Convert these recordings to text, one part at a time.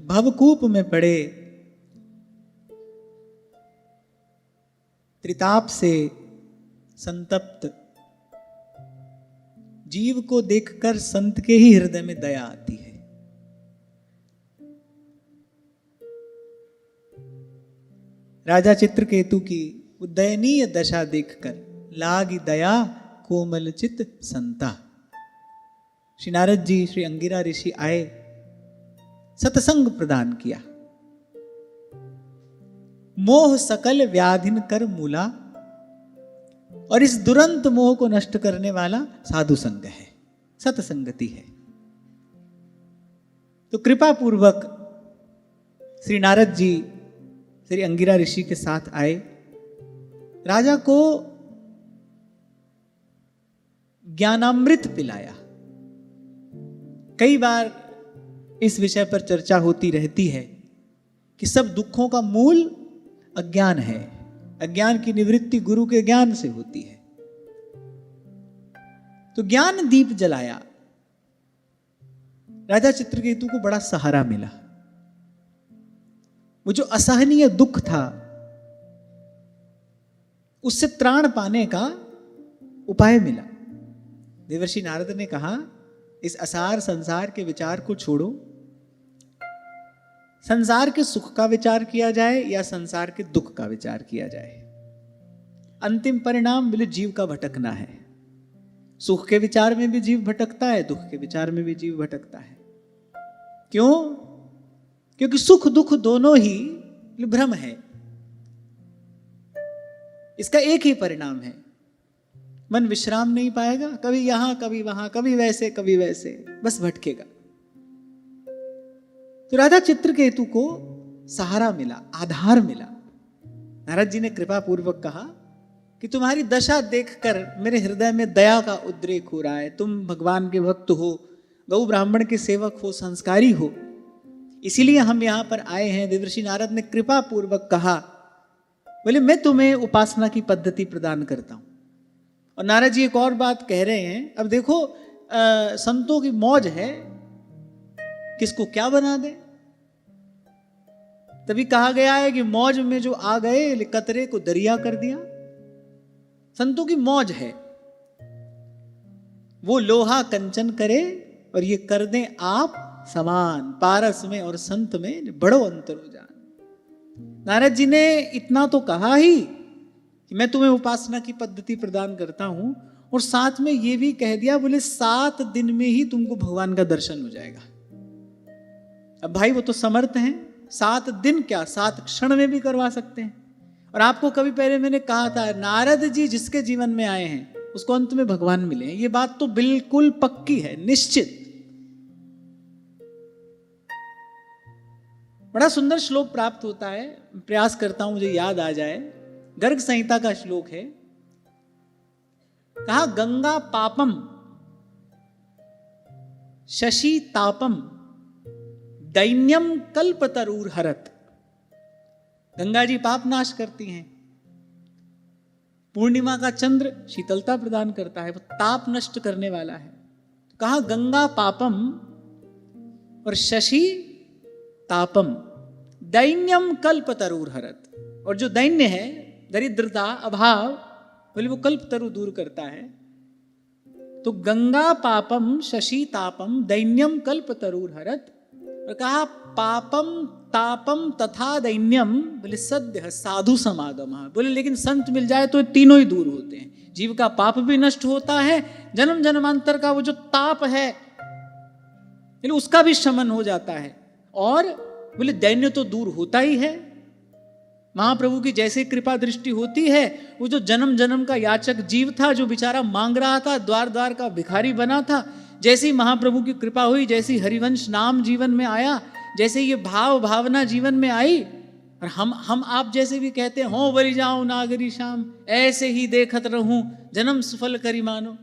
तो भवकूप में पड़े त्रिताप से संतप्त जीव को देखकर संत के ही हृदय में दया आती है। राजा चित्रकेतु की दयनीय दशा देखकर लागी दया कोमलचित संता। श्री नारद जी, श्री अंगिरा ऋषि आए, सत्संग प्रदान किया। मोह सकल व्याधिन कर मूला, और इस दुरंत मोह को नष्ट करने वाला साधु संग है, सत्संगति है। तो कृपा पूर्वक श्री नारद जी श्री अंगिरा ऋषि के साथ आए। राजा को ज्ञानामृत पिलाया। कई बार इस विषय पर चर्चा होती रहती है कि सब दुखों का मूल अज्ञान है। अज्ञान की निवृत्ति गुरु के ज्ञान से होती है। तो ज्ञान दीप जलाया। राजा चित्रकेतु को बड़ा सहारा मिला। वो जो असहनीय दुख था, उससे त्राण पाने का उपाय मिला। देवर्षि नारद ने कहा, इस असार संसार के विचार को छोड़ो। संसार के सुख का विचार किया जाए या संसार के दुख का विचार किया जाए, अंतिम परिणाम बोले जीव का भटकना है। सुख के विचार में भी जीव भटकता है, दुख के विचार में भी जीव भटकता है। क्यों? क्योंकि सुख दुख दोनों ही भ्रम है। इसका एक ही परिणाम है, मन विश्राम नहीं पाएगा, कभी यहां कभी वहां, कभी वैसे कभी वैसे, बस भटकेगा। तो राजा चित्रकेतु को सहारा मिला, आधार मिला। नारद जी ने कृपा पूर्वक कहा कि तुम्हारी दशा देखकर मेरे हृदय में दया का उद्रेक हो रहा है। तुम भगवान के भक्त हो, गौ ब्राह्मण के सेवक हो, संस्कारी हो, इसीलिए हम यहां पर आए हैं। देवर्षि नारद ने कृपा पूर्वक कहा, बोले मैं तुम्हें उपासना की पद्धति प्रदान करता हूं। और नारद जी एक और बात कह रहे हैं, अब देखो संतों की मौज है, किसको क्या बना दे। तभी कहा गया है कि मौज में जो आ गए कतरे को दरिया कर दिया। संतों की मौज है, वो लोहा कंचन करे और ये कर दें आप समान। पारस में और संत में बड़ो अंतर हो जान। नारद जी ने इतना तो कहा ही कि मैं तुम्हें उपासना की पद्धति प्रदान करता हूं, और साथ में ये भी कह दिया, बोले 7 दिन में ही तुमको भगवान का दर्शन हो जाएगा। अब भाई वो तो समर्थ हैं, 7 दिन क्या 7 क्षण में भी करवा सकते हैं। और आपको कभी पहले मैंने कहा था, नारद जी जिसके जीवन में आए हैं उसको अंत में भगवान मिले हैं। ये बात तो बिल्कुल पक्की है, निश्चित। बड़ा सुंदर श्लोक प्राप्त होता है, प्रयास करता हूं मुझे याद आ जाए। गर्ग संहिता का श्लोक है। कहा, गंगा पापम शशि तापम दैन्यम कल्पतरूर हरत। गंगा जी पाप नाश करती हैं। पूर्णिमा का चंद्र शीतलता प्रदान करता है, वो ताप नष्ट करने वाला है। कहा गंगा पापम और शशि तापम दैन्यम कल्पतरूर हरत। और जो दैन्य है, दरिद्रता, अभाव, बोले वो कल्पतरु दूर करता है। तो गंगा पापम शशि तापम दैन्यम कल्पतरूर हरत। और कहा पापम तापम तथा दैन्यम, बोले सद्य साधु समागम। बोले लेकिन संत मिल जाए तो ये तीनों ही दूर होते हैं। जीव का पाप भी नष्ट होता है, जन्म जन्मांतर का वो जो ताप है उसका भी शमन हो जाता है, और बोले दैन्य तो दूर होता ही है। महाप्रभु की जैसे कृपा दृष्टि होती है, वो जो जन्म जन्म का याचक जीव था, जो बेचारा मांग रहा था, द्वार द्वार का भिखारी बना था, जैसी महाप्रभु की कृपा हुई, जैसी हरिवंश नाम जीवन में आया, जैसे ये भाव भावना जीवन में आई, और हम आप जैसे भी कहते हैं, हो बलि जाऊं नागरी शाम, ऐसे ही देखत रहूं जन्म सफल करी मानो।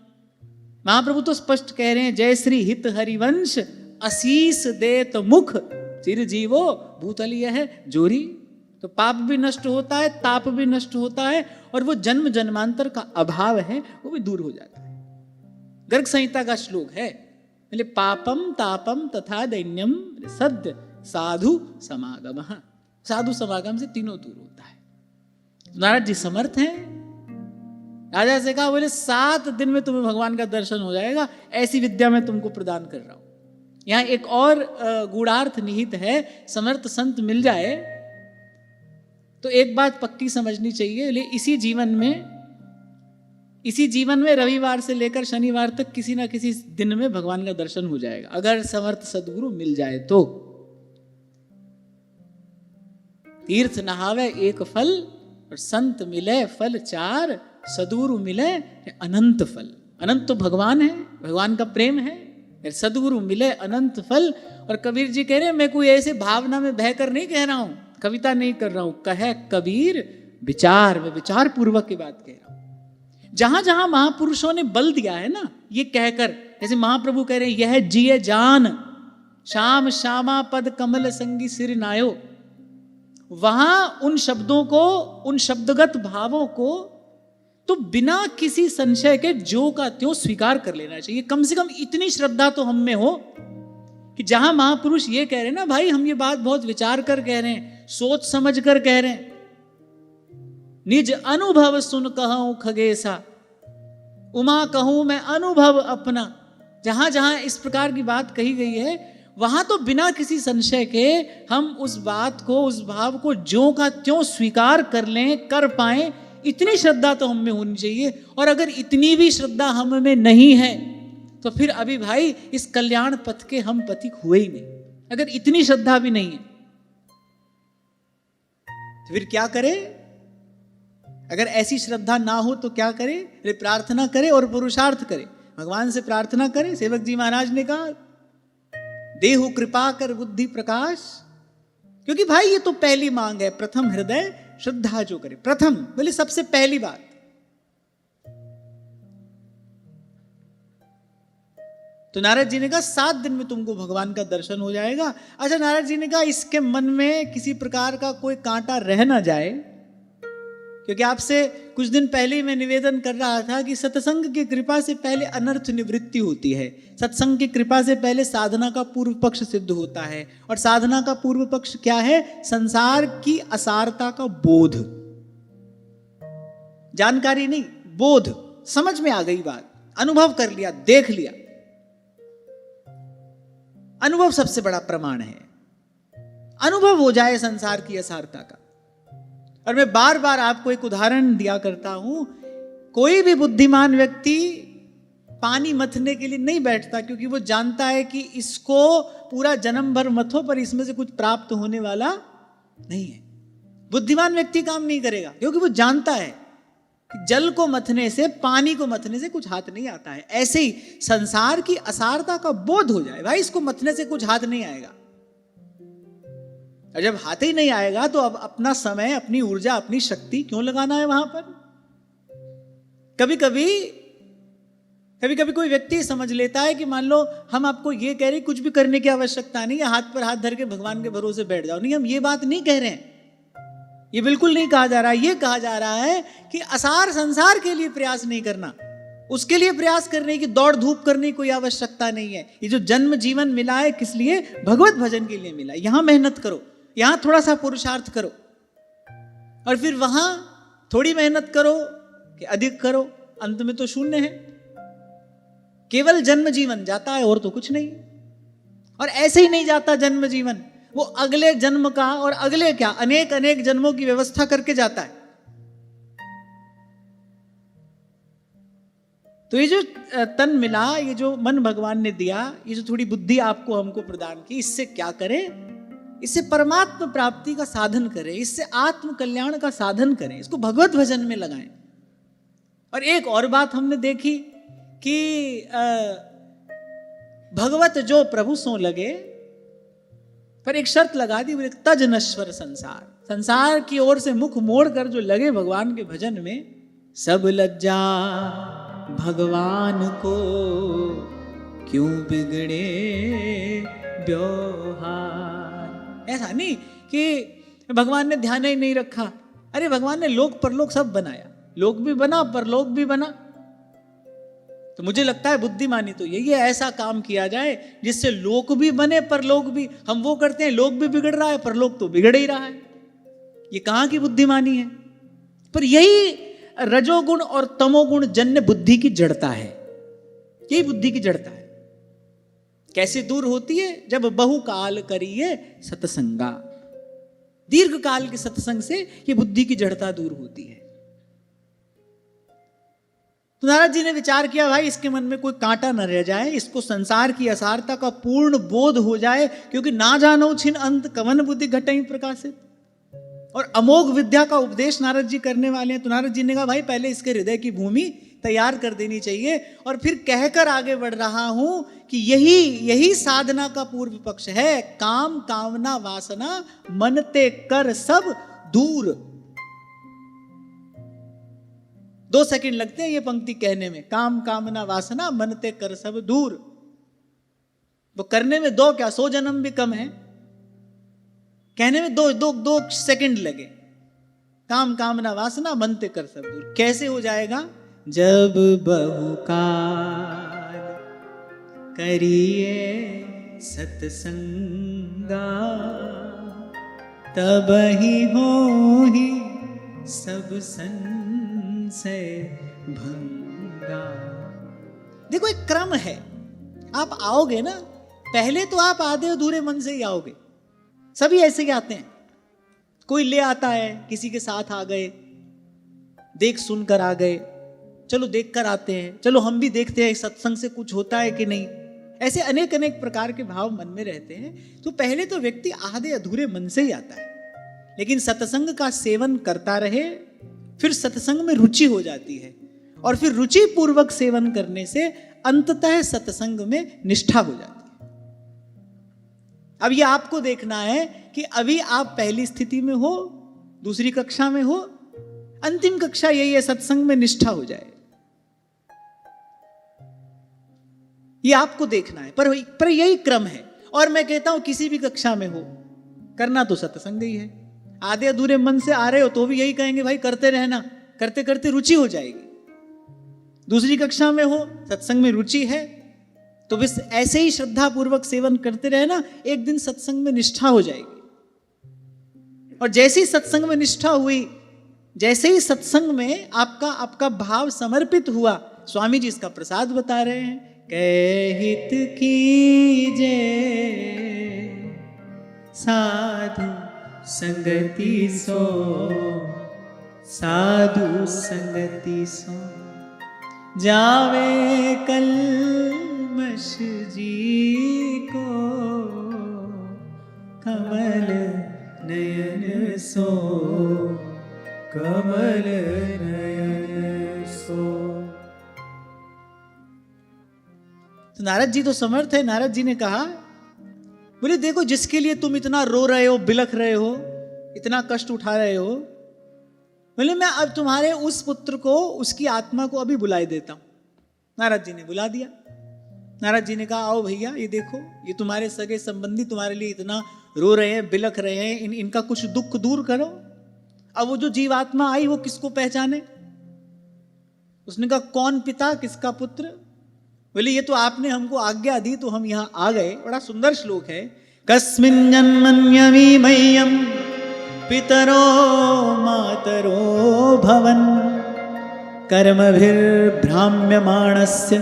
महाप्रभु तो स्पष्ट कह रहे हैं, जय श्री हित हरिवंश असीस देत मुख चिर जीवो भूतलीय है जोरी। तो पाप भी नष्ट होता है, ताप भी नष्ट होता है, और वो जन्म जन्मांतर का अभाव है वो भी दूर हो जाता है। गर्ग संहिता का श्लोक है, बोले पापम तापम तथा दैन्यम सद्य साधु समागम। साधु समागम से तीनों दूर होता है। नारद जी समर्थ हैं। राजा से कहा, बोले 7 दिन में तुम्हें भगवान का दर्शन हो जाएगा, ऐसी विद्या मैं तुमको प्रदान कर रहा हूं। यहां एक और गूढ़ार्थ निहित है। समर्थ संत मिल जाए तो एक बात पक्की समझनी चाहिए, इसी जीवन में रविवार से लेकर शनिवार तक किसी ना किसी दिन में भगवान का दर्शन हो जाएगा, अगर समर्थ सदगुरु मिल जाए तो। तीर्थ नहावे एक फल, और संत मिले फल 4, सदगुरु मिले अनंत फल। अनंत तो भगवान है, भगवान का प्रेम है, सदगुरु मिले अनंत फल। और कबीर जी कह रहे हैं, मैं कोई ऐसे भावना में बहकर नहीं कह रहा हूं, कविता नहीं कर रहा हूं, कहे कबीर विचार, में विचार पूर्वक की बात कह रहा हूं। जहां जहां महापुरुषों ने बल दिया है ना, ये कहकर, जैसे महाप्रभु कह रहे हैं, यह जिए जान श्याम श्यामा पद कमल संगी सिर नायो, वहां उन शब्दों को, उन शब्दगत भावों को तो बिना किसी संशय के जो का त्यों स्वीकार कर लेना चाहिए। कम से कम इतनी श्रद्धा तो हम में हो कि जहां महापुरुष ये कह रहे हैं ना, भाई हम ये बात बहुत विचार कर कह रहे हैं, सोच समझ कर कह रहे हैं, निज अनुभव सुन कहूं खगेसा, उमा कहूं मैं अनुभव अपना। जहां जहां इस प्रकार की बात कही गई है, वहां तो बिना किसी संशय के हम उस बात को, उस भाव को ज्यों का त्यों स्वीकार कर लें, कर पाए, इतनी श्रद्धा तो हम में होनी चाहिए। और अगर इतनी भी श्रद्धा हम में नहीं है तो फिर अभी भाई इस कल्याण पथ के हम पथिक हुए ही नहीं। अगर इतनी श्रद्धा भी नहीं है तो फिर क्या करे? अगर ऐसी श्रद्धा ना हो तो क्या करे? अरे प्रार्थना करे और पुरुषार्थ करे, भगवान से प्रार्थना करे। सेवक जी महाराज ने कहा, देहु कृपा कर बुद्धि प्रकाश, क्योंकि भाई ये तो पहली मांग है, प्रथम हृदय श्रद्धा जो करे, प्रथम बोले सबसे पहली बात। तो नारद जी ने कहा 7 दिन में तुमको भगवान का दर्शन हो जाएगा। अच्छा, नारद जी ने कहा इसके मन में किसी प्रकार का कोई कांटा रह ना जाए, क्योंकि आपसे कुछ दिन पहले ही मैं निवेदन कर रहा था कि सत्संग की कृपा से पहले अनर्थ निवृत्ति होती है, सत्संग की कृपा से पहले साधना का पूर्व पक्ष सिद्ध होता है। और साधना का पूर्व पक्ष क्या है? संसार की असारता का बोध, जानकारी नहीं, बोध, समझ में आ गई बात, अनुभव कर लिया, देख लिया। अनुभव सबसे बड़ा प्रमाण है, अनुभव हो जाए संसार की असारता का। और मैं बार बार आपको एक उदाहरण दिया करता हूं, कोई भी बुद्धिमान व्यक्ति पानी मथने के लिए नहीं बैठता, क्योंकि वो जानता है कि इसको पूरा जन्म भर मथो पर इसमें से कुछ प्राप्त होने वाला नहीं है। बुद्धिमान व्यक्ति काम नहीं करेगा, क्योंकि वो जानता है कि जल को मथने से, पानी को मथने से कुछ हाथ नहीं आता है। ऐसे ही संसार की असारता का बोध हो जाए, भाई इसको मथने से कुछ हाथ नहीं आएगा। और जब हाथ ही नहीं आएगा तो अब अपना समय, अपनी ऊर्जा, अपनी शक्ति क्यों लगाना है वहां पर? कभी कभी कोई व्यक्ति समझ लेता है कि मान लो हम आपको ये कह रहे कुछ भी करने की आवश्यकता नहीं है, हाथ पर हाथ धर के भगवान के भरोसे बैठ जाओ। नहीं, हम ये बात नहीं कह रहे हैं, ये बिल्कुल नहीं कहा जा रहा है। ये कहा जा रहा है कि असार संसार के लिए प्रयास नहीं करना, उसके लिए प्रयास करने की, दौड़ धूप करने की कोई आवश्यकता नहीं है। ये जो जन्म जीवन मिला है किस लिए? भगवत भजन के लिए मिला है। यहां मेहनत करो, यहां थोड़ा सा पुरुषार्थ करो, और फिर वहां थोड़ी मेहनत करो कि अधिक करो, अंत में तो शून्य है। केवल जन्म जीवन जाता है और तो कुछ नहीं। और ऐसे ही नहीं जाता जन्म जीवन, वो अगले जन्म का और अगले क्या, अनेक अनेक जन्मों की व्यवस्था करके जाता है। तो ये जो तन मिला, ये जो मन भगवान ने दिया, ये जो थोड़ी बुद्धि आपको हमको प्रदान की, इससे क्या करें? इससे परमात्मा प्राप्ति का साधन करें, इससे आत्म कल्याण का साधन करें, इसको भगवत भजन में लगाएं। और एक और बात हमने देखी कि भगवत जो प्रभु सो लगे, पर एक शर्त लगा दी, बोले तज नश्वर संसार। संसार की ओर से मुख मोड़ कर जो लगे भगवान के भजन में, सब लज्जा भगवान को क्यों बिगड़े व्यवहार। ऐसा नहीं कि भगवान ने ध्यान ही नहीं रखा। अरे भगवान ने लोक परलोक सब बनाया, लोक भी बना, परलोक भी बना। तो मुझे लगता है बुद्धिमानी तो यही है, ऐसा काम किया जाए जिससे लोक भी बने परलोक भी। हम वो करते हैं, लोक भी बिगड़ रहा है, परलोक तो बिगड़ ही रहा है। ये कहां की बुद्धिमानी है? पर यही रजोगुण और तमोगुण जन्य बुद्धि की जड़ता है। यही बुद्धि की जड़ता है। कैसे दूर होती है? जब बहुकाल करिए सत्संगा, दीर्घ काल के सत्संग से ये बुद्धि की जड़ता दूर होती है। तो नारद जी ने विचार किया, भाई इसके मन में कोई कांटा न रह जाए, इसको संसार की असारता का पूर्ण बोध हो जाए, क्योंकि ना जानो छिन अंत कवन बुद्धि घटई प्रकाशित। और अमोघ विद्या का उपदेश नारद जी करने वाले हैं। तो नारद जी ने कहा, भाई पहले इसके हृदय की भूमि तैयार कर देनी चाहिए, और फिर कहकर आगे बढ़ रहा हूं कि यही साधना का पूर्व पक्ष है। काम कामना वासना मन ते कर सब दूर। 2 सेकंड लगते हैं ये पंक्ति कहने में। काम कामना वासना मन ते कर सब दूर। वो करने में 2 क्या 100 जन्म भी कम है। कहने में दो सेकंड लगे। काम कामना वासना मन ते कर सब दूर। कैसे हो जाएगा? जब बहुकाल करिए सत्संगा, तब ही हो ही सब संशय भंगा। देखो एक क्रम है। आप आओगे ना, पहले तो आप आधे अधूरे मन से ही आओगे। सभी ऐसे ही आते हैं। कोई ले आता है, किसी के साथ आ गए, देख सुनकर आ गए, चलो देख कर आते हैं, चलो हम भी देखते हैं सत्संग से कुछ होता है कि नहीं। ऐसे अनेक अनेक प्रकार के भाव मन में रहते हैं। तो पहले तो व्यक्ति आधे अधूरे मन से ही आता है, लेकिन सत्संग का सेवन करता रहे, फिर सत्संग में रुचि हो जाती है, और फिर रुचि पूर्वक सेवन करने से अंततः सत्संग में निष्ठा हो जाती है। अब ये आपको देखना है कि अभी आप पहली स्थिति में हो, दूसरी कक्षा में हो, अंतिम कक्षा यही है, सत्संग में निष्ठा हो जाए। ये आपको देखना है। पर यही क्रम है। और मैं कहता हूं किसी भी कक्षा में हो, करना तो सत्संग ही है। आधे अधूरे मन से आ रहे हो तो भी यही कहेंगे, भाई करते रहना, करते करते रुचि हो जाएगी। दूसरी कक्षा में हो, सत्संग में रुचि है, तो बस ऐसे ही श्रद्धा पूर्वक सेवन करते रहना, एक दिन सत्संग में निष्ठा हो जाएगी। और जैसे ही सत्संग में निष्ठा हुई, जैसे ही सत्संग में आपका भाव समर्पित हुआ, स्वामी जी इसका प्रसाद बता रहे हैं, कहहित कीजे साधु संगति सो, साधु संगति सो, जावे कल्मष जी को, कमल नयन सो, कमल नयन सो। तो नारद जी तो समर्थ है। नारद जी ने कहा, बोले देखो जिसके लिए तुम इतना रो रहे हो, बिलख रहे हो, इतना कष्ट उठा रहे हो, बोले मैं अब तुम्हारे उस पुत्र को, उसकी आत्मा को अभी बुलाई देता हूं। नारद जी ने बुला दिया। नारद जी ने कहा, आओ भैया, ये देखो, ये तुम्हारे सगे संबंधी तुम्हारे लिए इतना रो रहे हैं, बिलख रहे हैं, इनका कुछ दुख दूर करो। अब वो जो जीवात्मा आई वो किसको पहचाने? उसने कहा, कौन पिता, किसका पुत्र? बोले ये तो आपने हमको आज्ञा दी तो हम यहां आ गए। बड़ा सुंदर श्लोक है। कस्मिन् जन्मन्यवि मह्यं पितरो मातरो भवन, कर्मभिर्भ्राम्यमाणस्य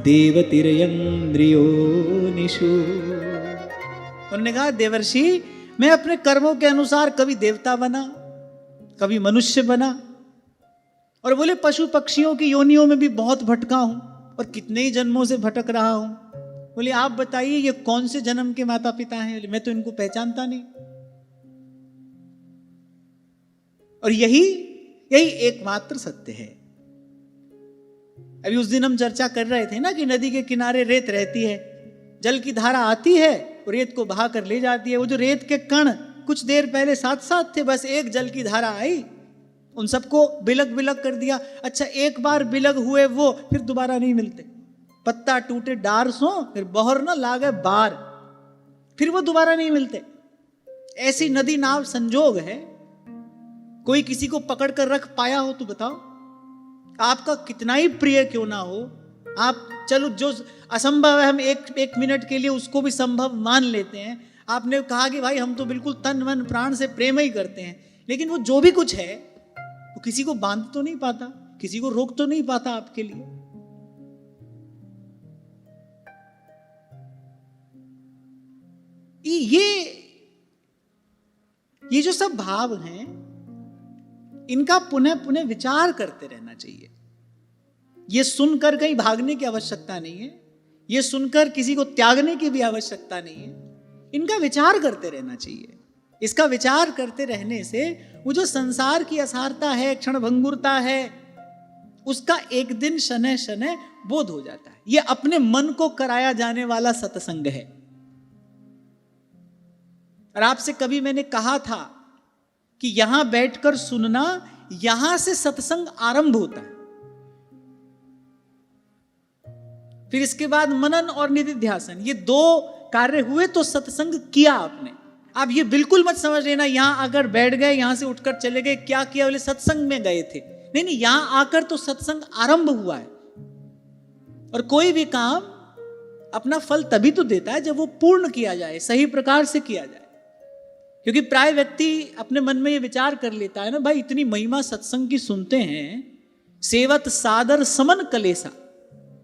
देवतिर्यन्द्रियो निषु। उन्होंने कहा, देवर्षि मैं अपने कर्मों के अनुसार कभी देवता बना, कभी मनुष्य बना, और बोले पशु पक्षियों की योनियों में भी बहुत भटका हूं, और कितने ही जन्मों से भटक रहा हूं। बोले आप बताइए ये कौन से जन्म के माता पिता हैं? मैं तो इनको पहचानता नहीं। और यही एकमात्र सत्य है। अभी उस दिन हम चर्चा कर रहे थे ना कि नदी के किनारे रेत रहती है, जल की धारा आती है, रेत को बहा कर ले जाती है। वो जो रेत के कण कुछ देर पहले साथ साथ थे, बस एक जल की धारा आई, उन सबको बिलक बिलक कर दिया। अच्छा, एक बार बिलक हुए वो फिर दोबारा नहीं मिलते। पत्ता टूटे डार सो, फिर बहर न लागे बार, फिर वो दोबारा नहीं मिलते। ऐसी नदी नाव संजोग है। कोई किसी को पकड़ कर रख पाया हो तो बताओ? आपका कितना ही प्रिय क्यों ना हो, आप चलो जो असंभव है हम एक मिनट के लिए उसको भी संभव मान लेते हैं। आपने कहा कि भाई हम तो बिल्कुल तन मन प्राण से प्रेम ही करते हैं, लेकिन वो जो भी कुछ है वो किसी को बांध तो नहीं पाता, किसी को रोक तो नहीं पाता आपके लिए। ये जो सब भाव हैं इनका पुनः पुनः विचार करते रहना चाहिए। ये सुनकर कहीं भागने की आवश्यकता नहीं है, ये सुनकर किसी को त्यागने की भी आवश्यकता नहीं है, इनका विचार करते रहना चाहिए। इसका विचार करते रहने से वो जो संसार की असारता है, क्षणभंगुरता है, उसका एक दिन शनय शनय बोध हो जाता है। ये अपने मन को कराया जाने वाला सत्संग है। और आपसे कभी मैंने कहा था कि यहां बैठकर सुनना, यहां से सत्संग आरंभ होता है, फिर इसके बाद मनन और निधिध्यासन, ये दो कार्य हुए तो सत्संग किया आपने। आप ये बिल्कुल मत समझ लेना यहां अगर बैठ गए, यहां से उठकर चले गए, क्या किया बोले सत्संग में गए थे। नहीं नहीं, यहां आकर तो सत्संग आरंभ हुआ है। और कोई भी काम अपना फल तभी तो देता है जब वो पूर्ण किया जाए, सही प्रकार से किया जाए। क्योंकि प्राय व्यक्ति अपने मन में ये विचार कर लेता है ना, भाई इतनी महिमा सत्संग की सुनते हैं, सेवत सादर समन कलेसा,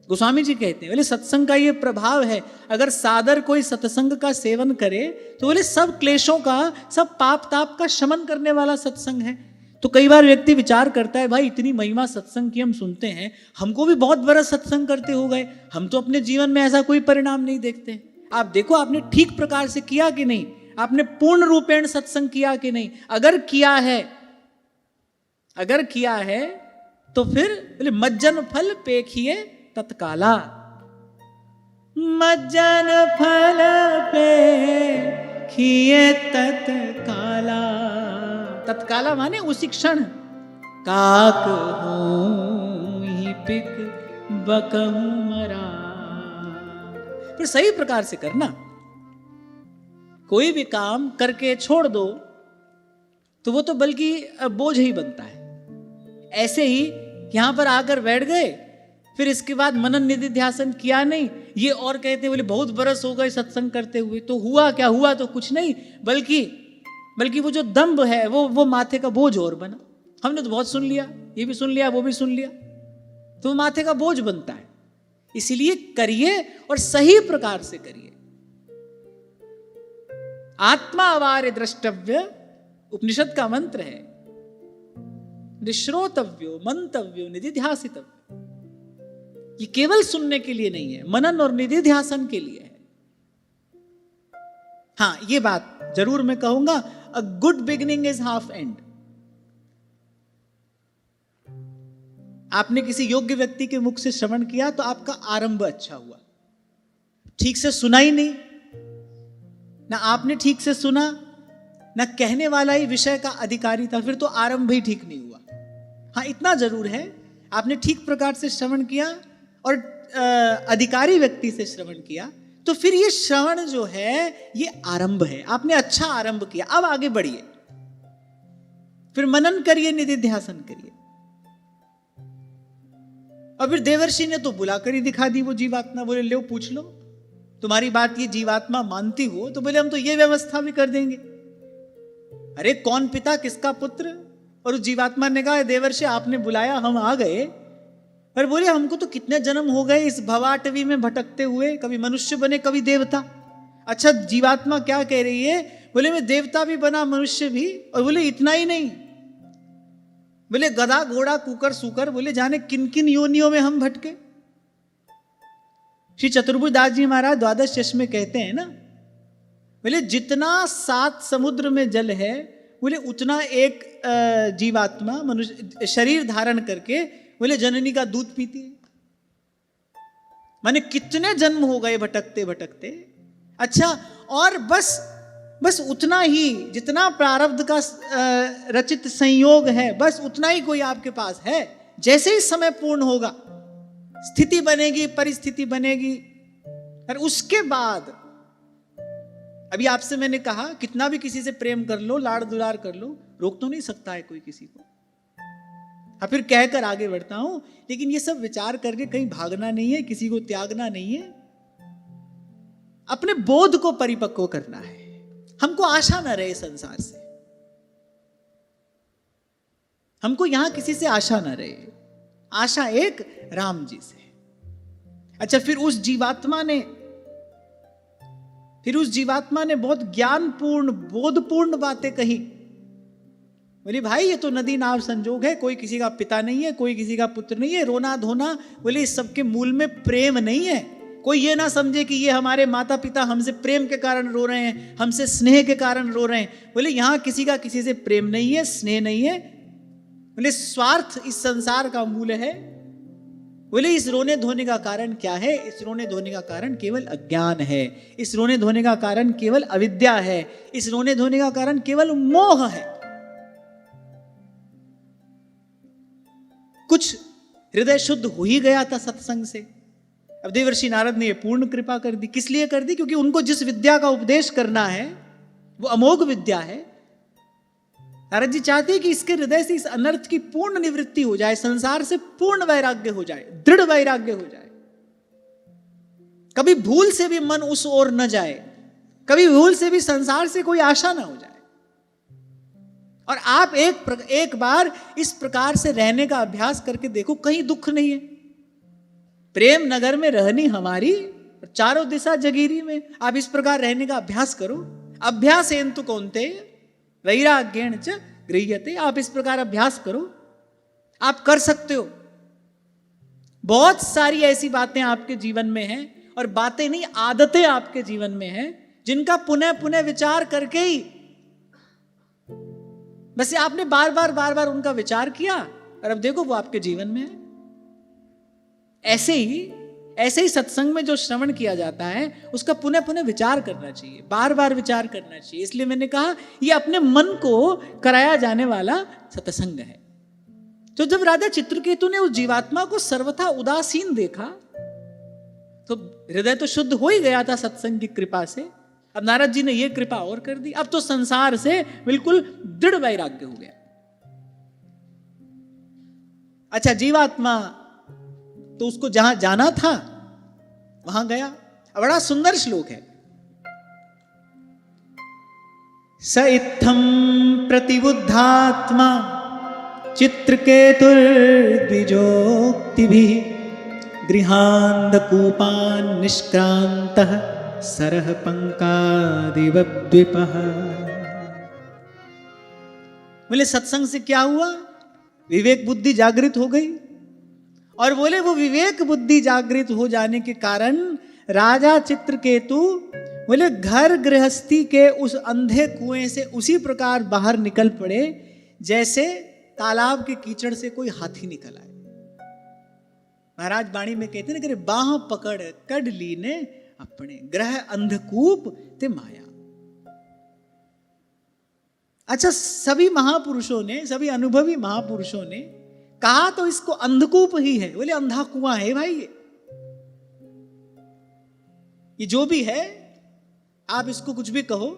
गोस्वामी जी कहते हैं बोले सत्संग का ये प्रभाव है, अगर सादर कोई सत्संग का सेवन करे तो बोले सब क्लेशों का, सब पाप ताप का शमन करने वाला सत्संग है। तो कई बार व्यक्ति विचार करता है भाई इतनी महिमा सत्संग की हम सुनते हैं, हमको भी बहुत बड़ा सत्संग करते हो गए, हम तो अपने जीवन में ऐसा कोई परिणाम नहीं देखते। आप देखो आपने ठीक प्रकार से किया कि नहीं, आपने पूर्ण रूपेण सत्संग किया कि नहीं। अगर किया है तो फिर बोले मज्जन फल पेखिए तत्काला, मज्जन फल पेखिए तत्काला। तत्काला माने उसी क्षण, काक हूं पिक बकहूं मरा। फिर सही प्रकार से करना। कोई भी काम करके छोड़ दो तो वो तो बल्कि बोझ ही बनता है। ऐसे ही यहां पर आकर बैठ गए, फिर इसके बाद मनन निधिध्यासन किया नहीं, ये और कहते बोले बहुत बरस हो गए सत्संग करते हुए, तो हुआ क्या, हुआ तो कुछ नहीं, बल्कि वो जो दंभ है वो माथे का बोझ और बना। हमने तो बहुत सुन लिया, ये भी सुन लिया वो भी सुन लिया, तो वो माथे का बोझ बनता है। इसीलिए करिए और सही प्रकार से करिए। आत्मा अवार्य द्रष्टव्य उपनिषद का मंत्र है, निश्रोतव्यो मंतव्यो निधिध्यासितव्यो। ये केवल सुनने के लिए नहीं है, मनन और निधिध्यासन के लिए है। हां ये बात जरूर मैं कहूंगा, a good beginning is half and. आपने किसी योग्य व्यक्ति के मुख से श्रवण किया तो आपका आरंभ अच्छा हुआ, ठीक से सुना ही नहीं, ना आपने ठीक से सुना, ना कहने वाला ही विषय का अधिकारी था, फिर तो आरंभ ही ठीक नहीं हुआ। हाँ इतना जरूर है, आपने ठीक प्रकार से श्रवण किया और अधिकारी व्यक्ति से श्रवण किया, तो फिर ये श्रवण जो है ये आरंभ है, आपने अच्छा आरंभ किया। अब आगे बढ़िए, फिर मनन करिए, निधिध्यासन करिए। और फिर देवर्षि ने तो बुलाकर ही दिखा दी वो जीवात्मा, बोले लो पूछ लो, तुम्हारी बात ये जीवात्मा मानती हो तो बोले हम तो ये व्यवस्था भी कर देंगे। अरे कौन पिता किसका पुत्र? और उस जीवात्मा ने कहा देवर्षि आपने बुलाया, हम आ गए, पर बोले हमको तो कितने जन्म हो गए इस भवाटवी में भटकते हुए, कभी मनुष्य बने कभी देवता। अच्छा जीवात्मा क्या कह रही है? बोले मैं देवता भी बना मनुष्य भी, और बोले इतना ही नहीं, बोले गधा घोड़ा कुकर सुकर, बोले जाने किन किन योनियों में हम भटके। श्री चतुर्भुज दास जी महाराज द्वादश चश्मे कहते हैं ना, बोले जितना 7 समुद्र में जल है, बोले उतना एक जीवात्मा मनुष्य शरीर धारण करके बोले जननी का दूध पीती है। माने कितने जन्म हो गए भटकते भटकते। अच्छा और बस उतना ही, जितना प्रारब्ध का रचित संयोग है बस उतना ही कोई आपके पास है। जैसे ही समय पूर्ण होगा स्थिति बनेगी, परिस्थिति बनेगी, और उसके बाद अभी आपसे मैंने कहा कितना भी किसी से प्रेम कर लो, लाड़ दुलार कर लो, रोक तो नहीं सकता है कोई किसी को। हाँ, फिर कहकर आगे बढ़ता हूं, लेकिन ये सब विचार करके कहीं भागना नहीं है, किसी को त्यागना नहीं है, अपने बोध को परिपक्व करना है। हमको आशा ना रहे संसार से, हमको यहां किसी से आशा ना रहे, आशा एक राम जी से। अच्छा, फिर उस जीवात्मा ने बहुत ज्ञानपूर्ण बोधपूर्ण बातें कही। बोले भाई, ये तो नदी नाव संजोग है, कोई किसी का पिता नहीं है, कोई किसी का पुत्र नहीं है, रोना धोना, बोले इस सबके मूल में प्रेम नहीं है। कोई ये ना समझे कि ये हमारे माता पिता हमसे प्रेम के कारण रो रहे हैं, हमसे स्नेह के कारण रो रहे हैं। बोले यहां किसी का किसी से प्रेम नहीं है, स्नेह नहीं है। बोले स्वार्थ इस संसार का मूल है। बोले इस रोने धोने का कारण क्या है? इस रोने धोने का कारण केवल अज्ञान है, इस रोने धोने का कारण केवल अविद्या है, इस रोने धोने का कारण केवल मोह है। कुछ हृदय शुद्ध हो ही गया था सत्संग से। अब देवर्षि नारद ने ये पूर्ण कृपा कर दी। किस लिए कर दी? क्योंकि उनको जिस विद्या का उपदेश करना है वो अमोघ विद्या है। नारद जी चाहते हैं कि इसके हृदय से इस अनर्थ की पूर्ण निवृत्ति हो जाए, संसार से पूर्ण वैराग्य हो जाए, दृढ़ वैराग्य हो जाए। कभी भूल से भी मन उस ओर न जाए, कभी भूल से भी संसार से कोई आशा ना हो जाए। और आप एक बार इस प्रकार से रहने का अभ्यास करके देखो, कहीं दुख नहीं है। प्रेम नगर में रहनी हमारी, चारों दिशा जगीरी में। आप इस प्रकार रहने का अभ्यास करो। अभ्यासेन तु कौन्तेय वैराग्येण च गृह्यते। आप इस प्रकार अभ्यास करो, आप कर सकते हो। बहुत सारी ऐसी बातें आपके जीवन में हैं, और बातें नहीं, आदतें आपके जीवन में हैं, जिनका पुनः पुनः विचार करके ही, बस आपने बार बार उनका विचार किया और अब देखो वो आपके जीवन में है। ऐसे ही सत्संग में जो श्रवण किया जाता है उसका पुनः पुनः विचार करना चाहिए, बार बार विचार करना चाहिए। इसलिए मैंने कहा ये अपने मन को कराया जाने वाला सत्संग है। तो जब राजा चित्रकेतु ने उस जीवात्मा को सर्वथा उदासीन देखा तो हृदय तो शुद्ध हो ही गया था सत्संग की कृपा से। अब नारद जी ने यह कृपा और कर दी, अब तो संसार से बिल्कुल दृढ़ वैराग्य हो गया। अच्छा, जीवात्मा तो उसको जहां जाना था वहां गया। बड़ा सुंदर श्लोक है। स इत्थम प्रतिबुद्धात्मा चित्रकेतुर्द्विजोक्तिभिः गृहान्धकूपान् निष्क्रान्तः सरः पंकादिवद्विपः। बोले सत्संग से क्या हुआ? विवेक बुद्धि जागृत हो गई। और बोले वो विवेक बुद्धि जागृत हो जाने के कारण राजा चित्रकेतु बोले घर गृहस्थी के उस अंधे कुएं से उसी प्रकार बाहर निकल पड़े जैसे तालाब के कीचड़ से कोई हाथी निकल आए। महाराज वाणी में कहते हैं कि बाह पकड़ कड लीने अपने ग्रह अंधकूप ते माया। अच्छा, सभी महापुरुषों ने, सभी अनुभवी महापुरुषों ने कहा तो इसको अंधकूप ही है। बोले अंधा कुआं है भाई, ये जो भी है, आप इसको कुछ भी कहो,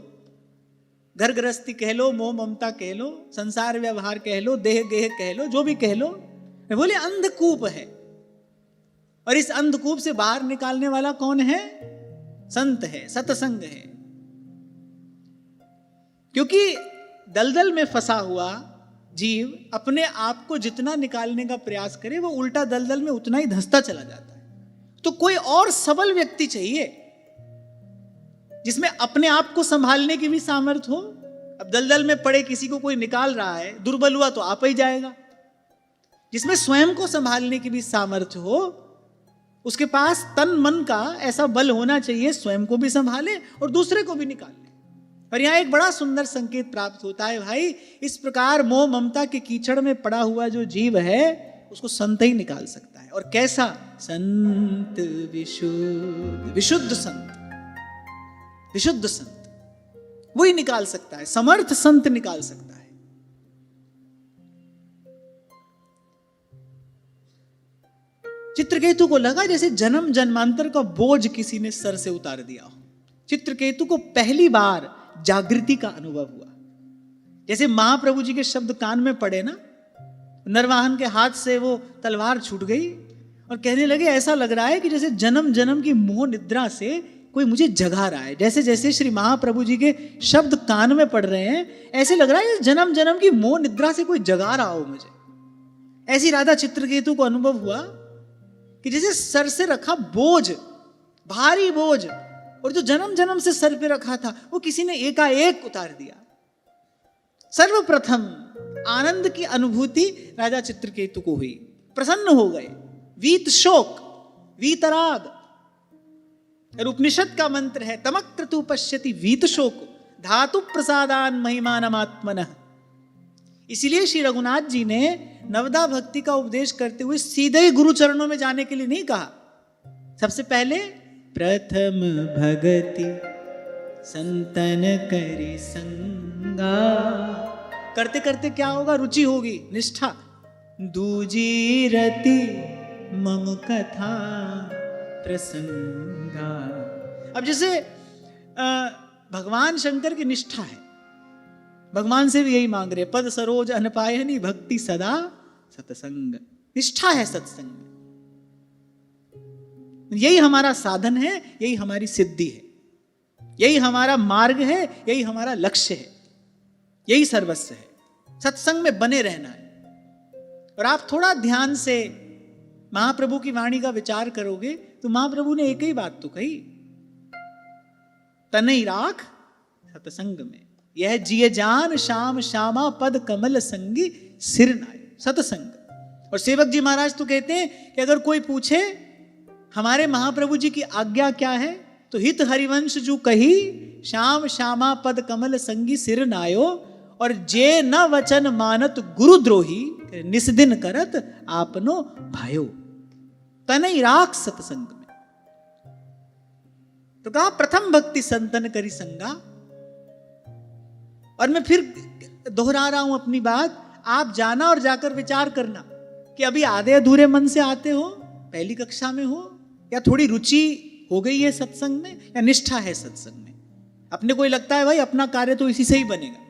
घर गृहस्थी कह लो, मोह ममता कह लो, संसार व्यवहार कह लो, देह गेह कह लो, जो भी कह लो, बोले अंधकूप है। और इस अंधकूप से बाहर निकालने वाला कौन है? संत है, सत्संग है। क्योंकि दलदल में फंसा हुआ जीव अपने आप को जितना निकालने का प्रयास करे वो उल्टा दलदल में उतना ही धंसता चला जाता है। तो कोई और सबल व्यक्ति चाहिए जिसमें अपने आप को संभालने की भी सामर्थ्य हो। अब दलदल में पड़े किसी को कोई निकाल रहा है, दुर्बल हुआ तो आप ही जाएगा। जिसमें स्वयं को संभालने की भी सामर्थ्य हो, उसके पास तन मन का ऐसा बल होना चाहिए, स्वयं को भी संभाले और दूसरे को भी निकाले। और यहां एक बड़ा सुंदर संकेत प्राप्त होता है भाई, इस प्रकार मोह ममता के कीचड़ में पड़ा हुआ जो जीव है उसको संत ही निकाल सकता है। और कैसा? संत विशुद्ध, विशुद्ध संत, विशुद्ध संत वही निकाल सकता है, समर्थ संत निकाल सकता है। चित्रकेतु को लगा जैसे जन्म जन्मांतर का बोझ किसी ने सर से उतार दिया हो। चित्रकेतु को पहली बार जागृति का अनुभव हुआ। जैसे महाप्रभु जी के शब्द कान में पड़े ना, नरवाहन के हाथ से वो तलवार छूट गई और कहने लगे ऐसा लग रहा है कि जैसे जन्म जन्म की मोह निद्रा से कोई मुझे जगा रहा है। जैसे जैसे श्री महाप्रभु जी के शब्द कान में पड़ रहे हैं, ऐसे लग रहा है जन्म जन्म की मोह निद्रा से कोई जगा रहा हो मुझे। ऐसी राधा चित्रकेतु को अनुभव हुआ कि जैसे सर से रखा बोझ, भारी बोझ, और जो जन्म जन्म से सर पे रखा था वो किसी ने एकाएक उतार दिया। सर्वप्रथम आनंद की अनुभूति राजा चित्रकेतु को हुई, प्रसन्न हो गए। वीत शोक, वीतराग, और उपनिषद का मंत्र है तमक्रतु पश्यति वीत शोक धातु प्रसादान महिमानमात्मनः। इसलिए श्री रघुनाथ जी ने नवदा भक्ति का उपदेश करते हुए सीधे ही गुरु चरणों में जाने के लिए नहीं कहा। सबसे पहले प्रथम भगति संतन करी संगा, करते करते क्या होगा, रुचि होगी, निष्ठा। दूजी रति मम कथा प्रसंगा। अब जैसे भगवान शंकर की निष्ठा है, भगवान से भी यही मांग रहे, पद सरोज अनपायनी भक्ति सदा सत्संग। निष्ठा है सत्संग, यही हमारा साधन है, यही हमारी सिद्धि है, यही हमारा मार्ग है, यही हमारा लक्ष्य है, यही सर्वस्व है। सत्संग में बने रहना है। और आप थोड़ा ध्यान से महाप्रभु की वाणी का विचार करोगे तो महाप्रभु ने एक ही बात तो कही, तनई राख सत्संग में, यह जिये जान श्याम श्यामा पद कमल संगी सिर नाय। सत्संग। और सेवक जी महाराज तो कहते हैं कि अगर कोई पूछे हमारे महाप्रभु जी की आज्ञा क्या है, तो हित हरिवंश जो कही श्याम श्यामा पद कमल संगी सिर नायो, और जे न वचन मानत गुरुद्रोही निस्दिन करत आपनो भायो। तनई राख सत्संग में। तो कहा प्रथम भक्ति संतन करी संगा। और मैं फिर दोहरा रहा हूं अपनी बात, आप जाना और जाकर विचार करना कि अभी आधे अधूरे मन से आते हो, पहली कक्षा में हो, या थोड़ी रुचि हो गई है सत्संग में, या निष्ठा है सत्संग में। अपने को लगता है भाई अपना कार्य तो इसी से ही बनेगा।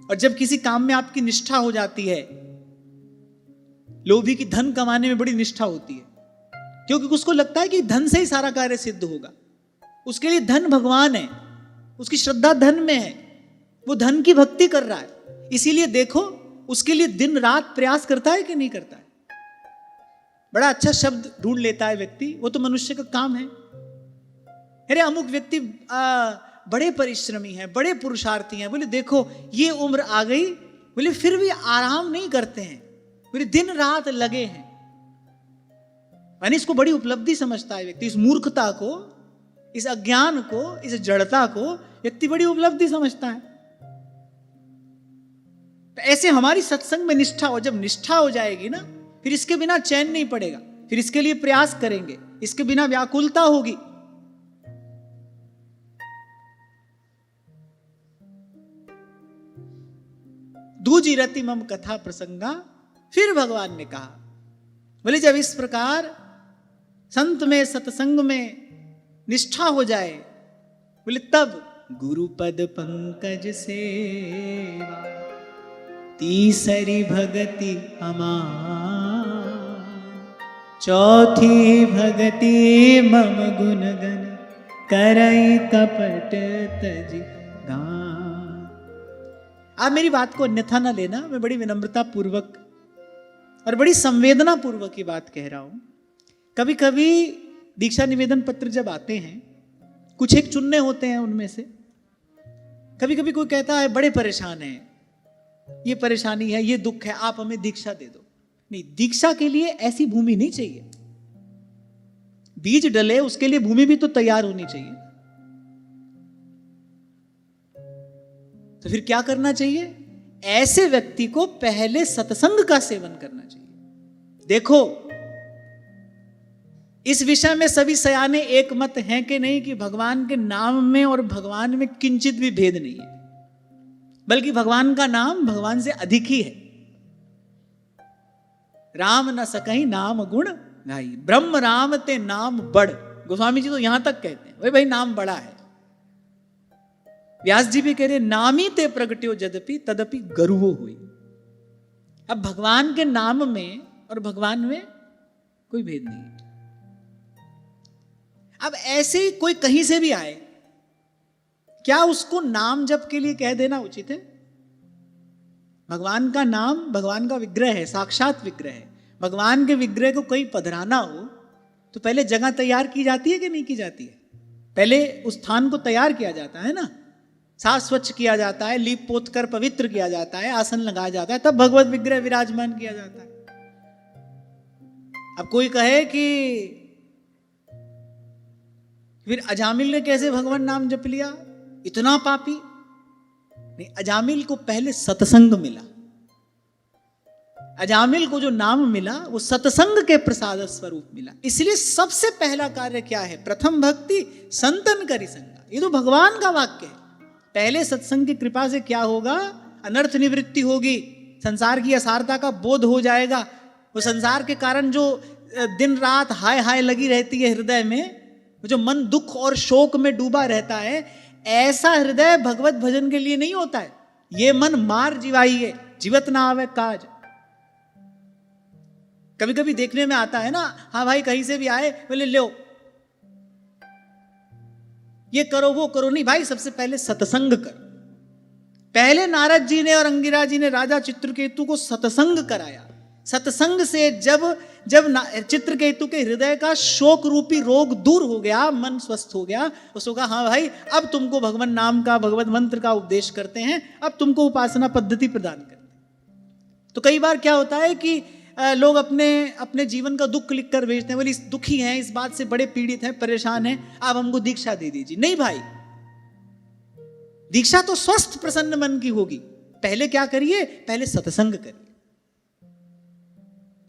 और जब किसी काम में आपकी निष्ठा हो जाती है, लोभी की धन कमाने में बड़ी निष्ठा होती है, क्योंकि उसको लगता है कि धन से ही सारा कार्य सिद्ध होगा। उसके लिए धन भगवान है, उसकी श्रद्धा धन में है, वो धन की भक्ति कर रहा है। इसीलिए देखो उसके लिए दिन रात प्रयास करता है कि नहीं करता है। बड़ा अच्छा शब्द ढूंढ लेता है व्यक्ति, वो तो मनुष्य का काम है। अरे अमुक व्यक्ति बड़े परिश्रमी हैं, बड़े पुरुषार्थी हैं, बोले देखो ये उम्र आ गई, बोले फिर भी आराम नहीं करते हैं, बोले दिन रात लगे हैं। यानी इसको बड़ी उपलब्धि समझता है व्यक्ति। इस मूर्खता को, इस अज्ञान को, इस जड़ता को व्यक्ति बड़ी उपलब्धि समझता है। तो ऐसे हमारी सत्संग में निष्ठा हो, जब निष्ठा हो जाएगी ना, फिर इसके बिना चैन नहीं पड़ेगा, फिर इसके लिए प्रयास करेंगे, इसके बिना व्याकुलता होगी। दूजी रति मम कथा प्रसंगा। फिर भगवान ने कहा, बोले जब इस प्रकार संत में सत्संग में निष्ठा हो जाए, बोले तब गुरुपद पंकज सेवा तीसरी भगति हमार, चौथी भगति मम गुण गण करई कपट तज गान। आप मेरी बात को अन्यथा ना लेना, मैं बड़ी विनम्रता पूर्वक और बड़ी संवेदना पूर्वक ये बात कह रहा हूं। कभी कभी दीक्षा निवेदन पत्र जब आते हैं, कुछ एक चुनने होते हैं, उनमें से कभी कभी कोई कहता है बड़े परेशान हैं, ये परेशानी है, ये दुख है, आप हमें दीक्षा दे दो। नहीं, दीक्षा के लिए ऐसी भूमि नहीं चाहिए। बीज डले उसके लिए भूमि भी तो तैयार होनी चाहिए। तो फिर क्या करना चाहिए? ऐसे व्यक्ति को पहले सत्संग का सेवन करना चाहिए। देखो इस विषय में सभी सयाने एक मत हैं कि नहीं कि भगवान के नाम में और भगवान में किंचित भी भेद नहीं है, बल्कि भगवान का नाम भगवान से अधिक ही है। राम न सकहीं नाम गुण गाई, ब्रह्म राम ते नाम बड़। गोस्वामी जी तो यहां तक कहते हैं भाई नाम बड़ा है। व्यास जी भी कह रहे नामी ते प्रगट्यो जदपि तदपि गर्वो हुई। अब भगवान के नाम में और भगवान में कोई भेद नहीं है। अब ऐसे ही कोई कहीं से भी आए, क्या उसको नाम जप के लिए कह देना उचित है? भगवान का नाम भगवान का विग्रह है, साक्षात विग्रह है। भगवान के विग्रह को कहीं पधराना हो तो पहले जगह तैयार की जाती है कि नहीं की जाती है? पहले उस स्थान को तैयार किया जाता है ना, साफ स्वच्छ किया जाता है, लीप पोत कर पवित्र किया जाता है, आसन लगाया जाता है, तब भगवत विग्रह विराजमान किया जाता है। अब कोई कहे कि फिर अजामिल ने कैसे भगवान नाम जप लिया, इतना पापी? नहीं, अजामिल को पहले सत्संग मिला। अजामिल को जो नाम मिला वो सत्संग के प्रसाद स्वरूप मिला। इसलिए सबसे पहला कार्य क्या है? प्रथम भक्ति संतन करी संगा। ये तो भगवान का वाक्य है। पहले सत्संग की कृपा से क्या होगा? अनर्थ निवृत्ति होगी, संसार की असारता का बोध हो जाएगा। वो संसार के कारण जो दिन रात हाय हाय लगी रहती है हृदय में, जो मन दुख और शोक में डूबा रहता है, ऐसा हृदय भगवत भजन के लिए नहीं होता है। ये मन मार जीवाई है, जीवत ना आवे काज। कभी कभी देखने में आता है ना, हाँ भाई कहीं से भी आए बोले लो ये करो वो करो। नहीं भाई, सबसे पहले सत्संग करो। पहले नारद जी ने और अंगिरा जी ने राजा चित्रकेतु को सत्संग कराया। सत्संग से जब चित्रकेतु के हृदय का शोक रूपी रोग दूर हो गया, मन स्वस्थ हो गया, उसको कहा हाँ भाई अब तुमको भगवान नाम का, भगवत मंत्र का उपदेश करते हैं, अब तुमको उपासना पद्धति प्रदान करते हैं। तो कई बार क्या होता है कि लोग अपने जीवन का दुख लिख कर भेजते हैं, बोले इस दुखी हैं, इस बात से बड़े पीड़ित हैं, परेशान हैं, आप हमको दीक्षा दे दीजिए। नहीं भाई, दीक्षा तो स्वस्थ प्रसन्न मन की होगी। पहले क्या करिए? पहले सत्संग करिए।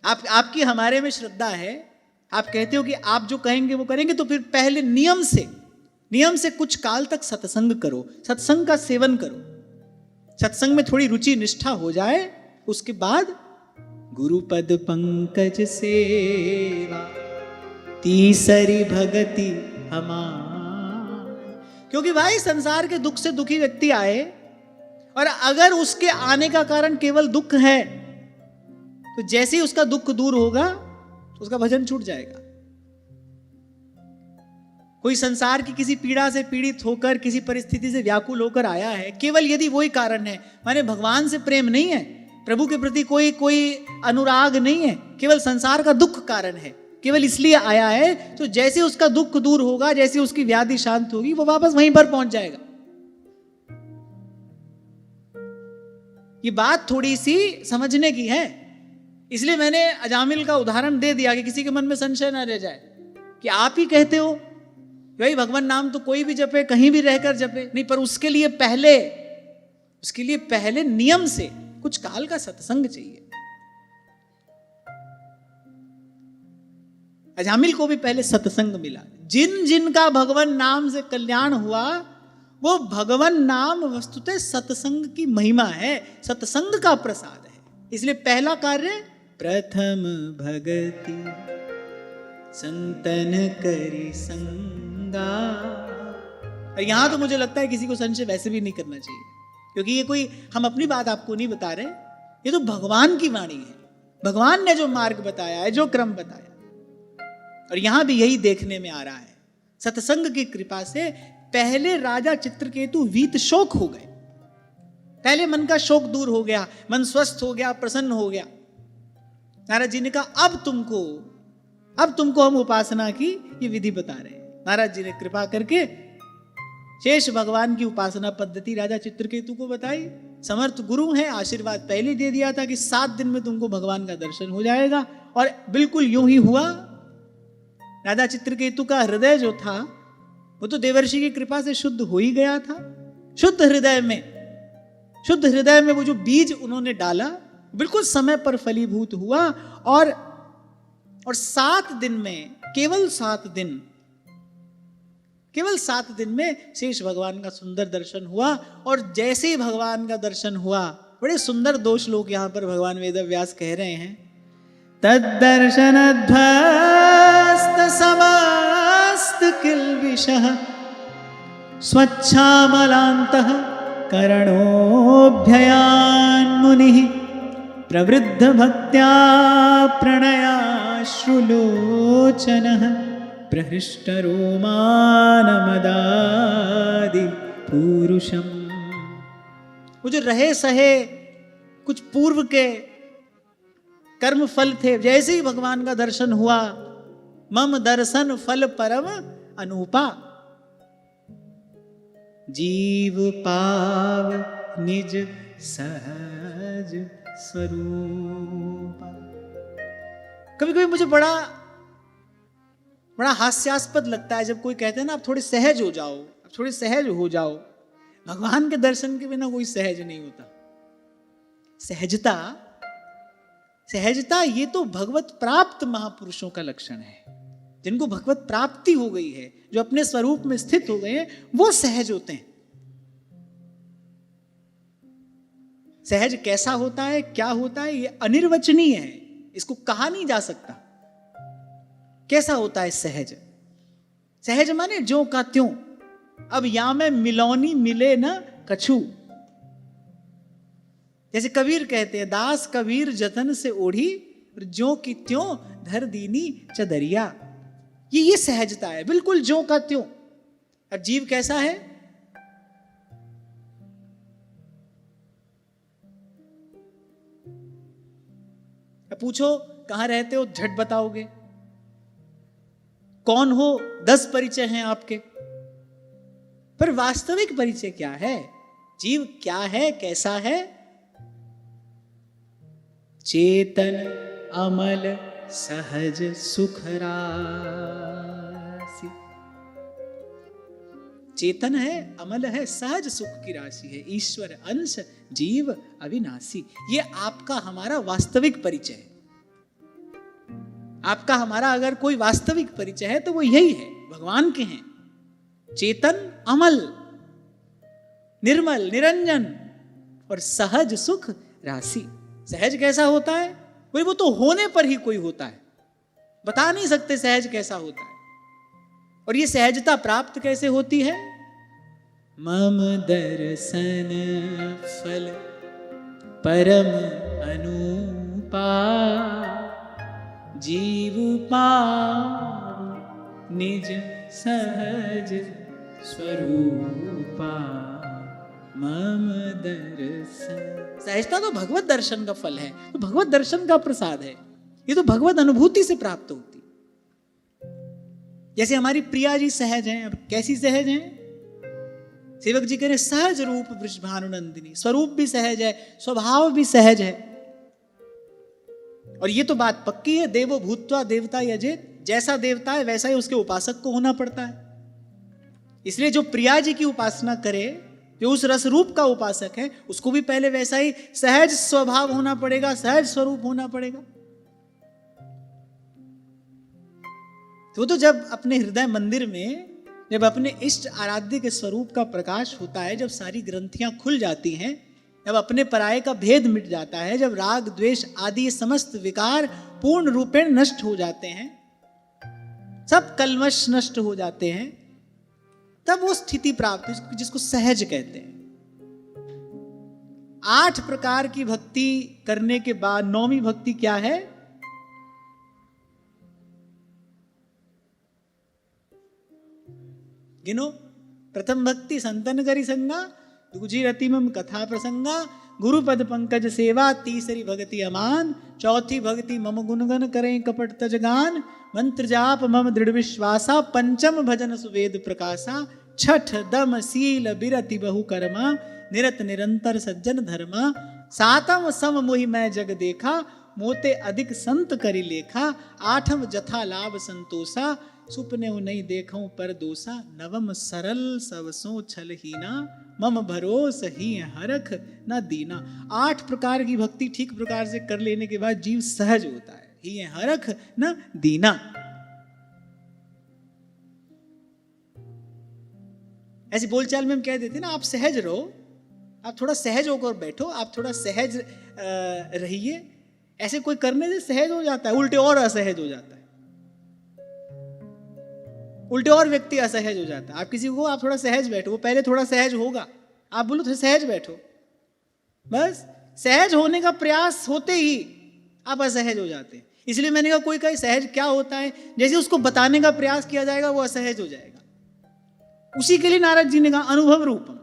आपकी हमारे में श्रद्धा है, आप कहते हो कि आप जो कहेंगे वो करेंगे, तो फिर पहले नियम से कुछ काल तक सत्संग करो, सत्संग का सेवन करो। सत्संग में थोड़ी रुचि निष्ठा हो जाए, उसके बाद गुरुपद पंकज सेवा तीसरी भगति हमार। क्योंकि भाई संसार के दुख से दुखी व्यक्ति आए और अगर उसके आने का कारण केवल दुख है, तो जैसे ही उसका दुख दूर होगा उसका भजन छूट जाएगा। कोई संसार की किसी पीड़ा से पीड़ित होकर, किसी परिस्थिति से व्याकुल होकर आया है, केवल यदि वही कारण है, माने भगवान से प्रेम नहीं है, प्रभु के प्रति कोई अनुराग नहीं है, केवल संसार का दुख कारण है, केवल इसलिए आया है, तो जैसे उसका दुख दूर होगा, जैसे उसकी व्याधि शांत होगी, वो वापस वहीं पर पहुंच जाएगा। ये बात थोड़ी सी समझने की है। इसलिए मैंने अजामिल का उदाहरण दे दिया कि किसी के मन में संशय ना रह जाए कि आप ही कहते हो भाई भगवान नाम तो कोई भी जपे, कहीं भी रहकर जपे। नहीं, पर उसके लिए पहले नियम से कुछ काल का सत्संग चाहिए। अजामिल को भी पहले सत्संग मिला। जिन का भगवान नाम से कल्याण हुआ, वो भगवान नाम वस्तुतः सत्संग की महिमा है, सत्संग का प्रसाद है। इसलिए पहला कार्य प्रथम भगति संतन करी संगा। और यहां तो मुझे लगता है किसी को संशय वैसे भी नहीं करना चाहिए, क्योंकि ये कोई हम अपनी बात आपको नहीं बता रहे, ये तो भगवान की वाणी है। भगवान ने जो मार्ग बताया है, जो क्रम बताया, और यहां भी यही देखने में आ रहा है। सत्संग की कृपा से पहले राजा चित्रकेतु वीत शोक हो गए। पहले मन का शोक दूर हो गया, मन स्वस्थ हो गया, प्रसन्न हो गया। नारद जी ने कहा अब तुमको हम उपासना की ये विधि बता रहे हैं। नारद जी ने कृपा करके शेष भगवान की उपासना पद्धति राजा चित्रकेतु को बताई। समर्थ गुरु हैं, आशीर्वाद पहले दे दिया था कि 7 दिन में तुमको भगवान का दर्शन हो जाएगा, और बिल्कुल यूं ही हुआ। राजा चित्रकेतु का हृदय जो था वो तो देवर्षि की कृपा से शुद्ध हो ही गया था। शुद्ध हृदय में वो जो बीज उन्होंने डाला बिल्कुल समय पर फलीभूत हुआ, और 7 दिन में, केवल 7 दिन में शेष भगवान का सुंदर दर्शन हुआ। और जैसे ही भगवान का दर्शन हुआ, बड़े सुंदर 2 श्लोक यहां पर भगवान वेदव्यास कह रहे हैं। तद्दर्शनध्वस्त समस्त किल्बिषः स्वच्छामलान्तः करणोऽभ्ययान् मुनिः प्रवृद्ध भक्त्या प्रणयाश्रुलोचनः प्रहृष्टरोमानमदादि पुरुषम। वो जो रहे सहे कुछ पूर्व के कर्म फल थे, जैसे ही भगवान का दर्शन हुआ, मम दर्शन फल परम अनूपा, जीव पाव निज सहज स्वरूप। कभी कभी मुझे बड़ा हास्यास्पद लगता है जब कोई कहते हैं ना आप थोड़े सहज हो जाओ, आप थोड़े सहज हो जाओ। भगवान के दर्शन के बिना कोई सहज नहीं होता। सहजता ये तो भगवत प्राप्त महापुरुषों का लक्षण है। जिनको भगवत प्राप्ति हो गई है, जो अपने स्वरूप में स्थित हो गए हैं, वो सहज होते हैं। सहज कैसा होता है, क्या होता है, ये अनिर्वचनीय है, इसको कहा नहीं जा सकता। कैसा होता है सहज? सहज माने ज्यों का त्यों। अब या में मिलौनी मिले न कछु, जैसे कबीर कहते हैं, दास कबीर जतन से ओढ़ी ज्यों की त्यों धर दीनी चदरिया। ये सहजता है, बिल्कुल ज्यों का त्यों। अब जीव कैसा है? पूछो कहां रहते हो, झट बताओगे। कौन हो, 10 परिचय हैं आपके, पर वास्तविक परिचय क्या है? जीव क्या है, कैसा है? चेतन अमल सहज सुख राशि। चेतन है, अमल है, सहज सुख की राशि है, ईश्वर अंश, जीव अविनाशी। ये आपका हमारा वास्तविक परिचय है। आपका हमारा अगर कोई वास्तविक परिचय है तो वो यही है, भगवान के हैं। चेतन अमल, निर्मल निरंजन और सहज सुख राशि। सहज कैसा होता है? भाई वो तो होने पर ही कोई होता है, बता नहीं सकते सहज कैसा होता है। और ये सहजता प्राप्त कैसे होती है? मम दर्शन फल परम अनूपा, जीव पाव निज सहज स्वरूपा, मम दर्शन। सहजता तो भगवत दर्शन का फल है, तो भगवत दर्शन का प्रसाद है। ये तो भगवत अनुभूति से प्राप्त होती। जैसे हमारी प्रिया जी सहज हैं। अब कैसी सहज हैं? सेवक जी कह रहे सहज रूप वृषभानुनंदिनी। स्वरूप भी सहज है, स्वभाव भी सहज है। और ये तो बात पक्की है, देवो भूत्वा देवता यजेत। जैसा देवता है वैसा ही उसके उपासक को होना पड़ता है। इसलिए जो प्रिया जी की उपासना करे, जो उस रस रूप का उपासक है, उसको भी पहले वैसा ही सहज स्वभाव होना पड़ेगा, सहज स्वरूप होना पड़ेगा। तो जब अपने हृदय मंदिर में जब अपने इष्ट आराध्य के स्वरूप का प्रकाश होता है, जब सारी ग्रंथियां खुल जाती हैं, जब अपने पराये का भेद मिट जाता है, जब राग द्वेष आदि समस्त विकार पूर्ण रूपेण नष्ट हो जाते हैं, सब कल्मश नष्ट हो जाते हैं, तब वो स्थिति प्राप्त है जिसको सहज कहते हैं। 8 प्रकार की भक्ति करने के बाद 9वीं भक्ति क्या है? गिनो। प्रथम भक्ति संतन करी संगा, दूजी रति मम कथा प्रसंगा, गुरुपद पंकज सेवा, तीसरी भक्ति अमान, चौथी भक्ति मम गुणगन करें कपट तजगान, मंत्र जाप मम दृढ़ विश्वासा, पंचम भजन सुवेद प्रकाशा, छठ दम सील बिरति बहु कर्मा, निरत निरंतर सज्जन धर्मा, सातम सम मोहि मैं जग देखा, मोते अधिक संत करी लेखा, आठम जथा लाभ संतोषा, सुपने नहीं देखूं पर दोषा, नवम सरल सवसों छल हीना, मम भरोस ही हरख न दीना। 8 प्रकार की भक्ति ठीक प्रकार से कर लेने के बाद जीव सहज होता है। ही हरख न दीना। ऐसी बोलचाल में हम कह देते हैं ना, आप सहज रहो, आप थोड़ा सहज होकर बैठो, आप थोड़ा सहज रहिए। ऐसे कोई करने से सहज हो जाता है, उल्टे और असहज हो जाता है, उल्टे और व्यक्ति असहज हो जाता है। आप किसी को आप थोड़ा सहज बैठो, वो पहले थोड़ा सहज होगा, आप बोलो थोड़ा सहज बैठो, बस सहज होने का प्रयास होते ही आप असहज हो जाते हैं। इसलिए मैंने कहा कोई कहे सहज क्या होता है, जैसे उसको बताने का प्रयास किया जाएगा वो असहज हो जाएगा। उसी के लिए नारद जी ने कहा अनुभव रूपम।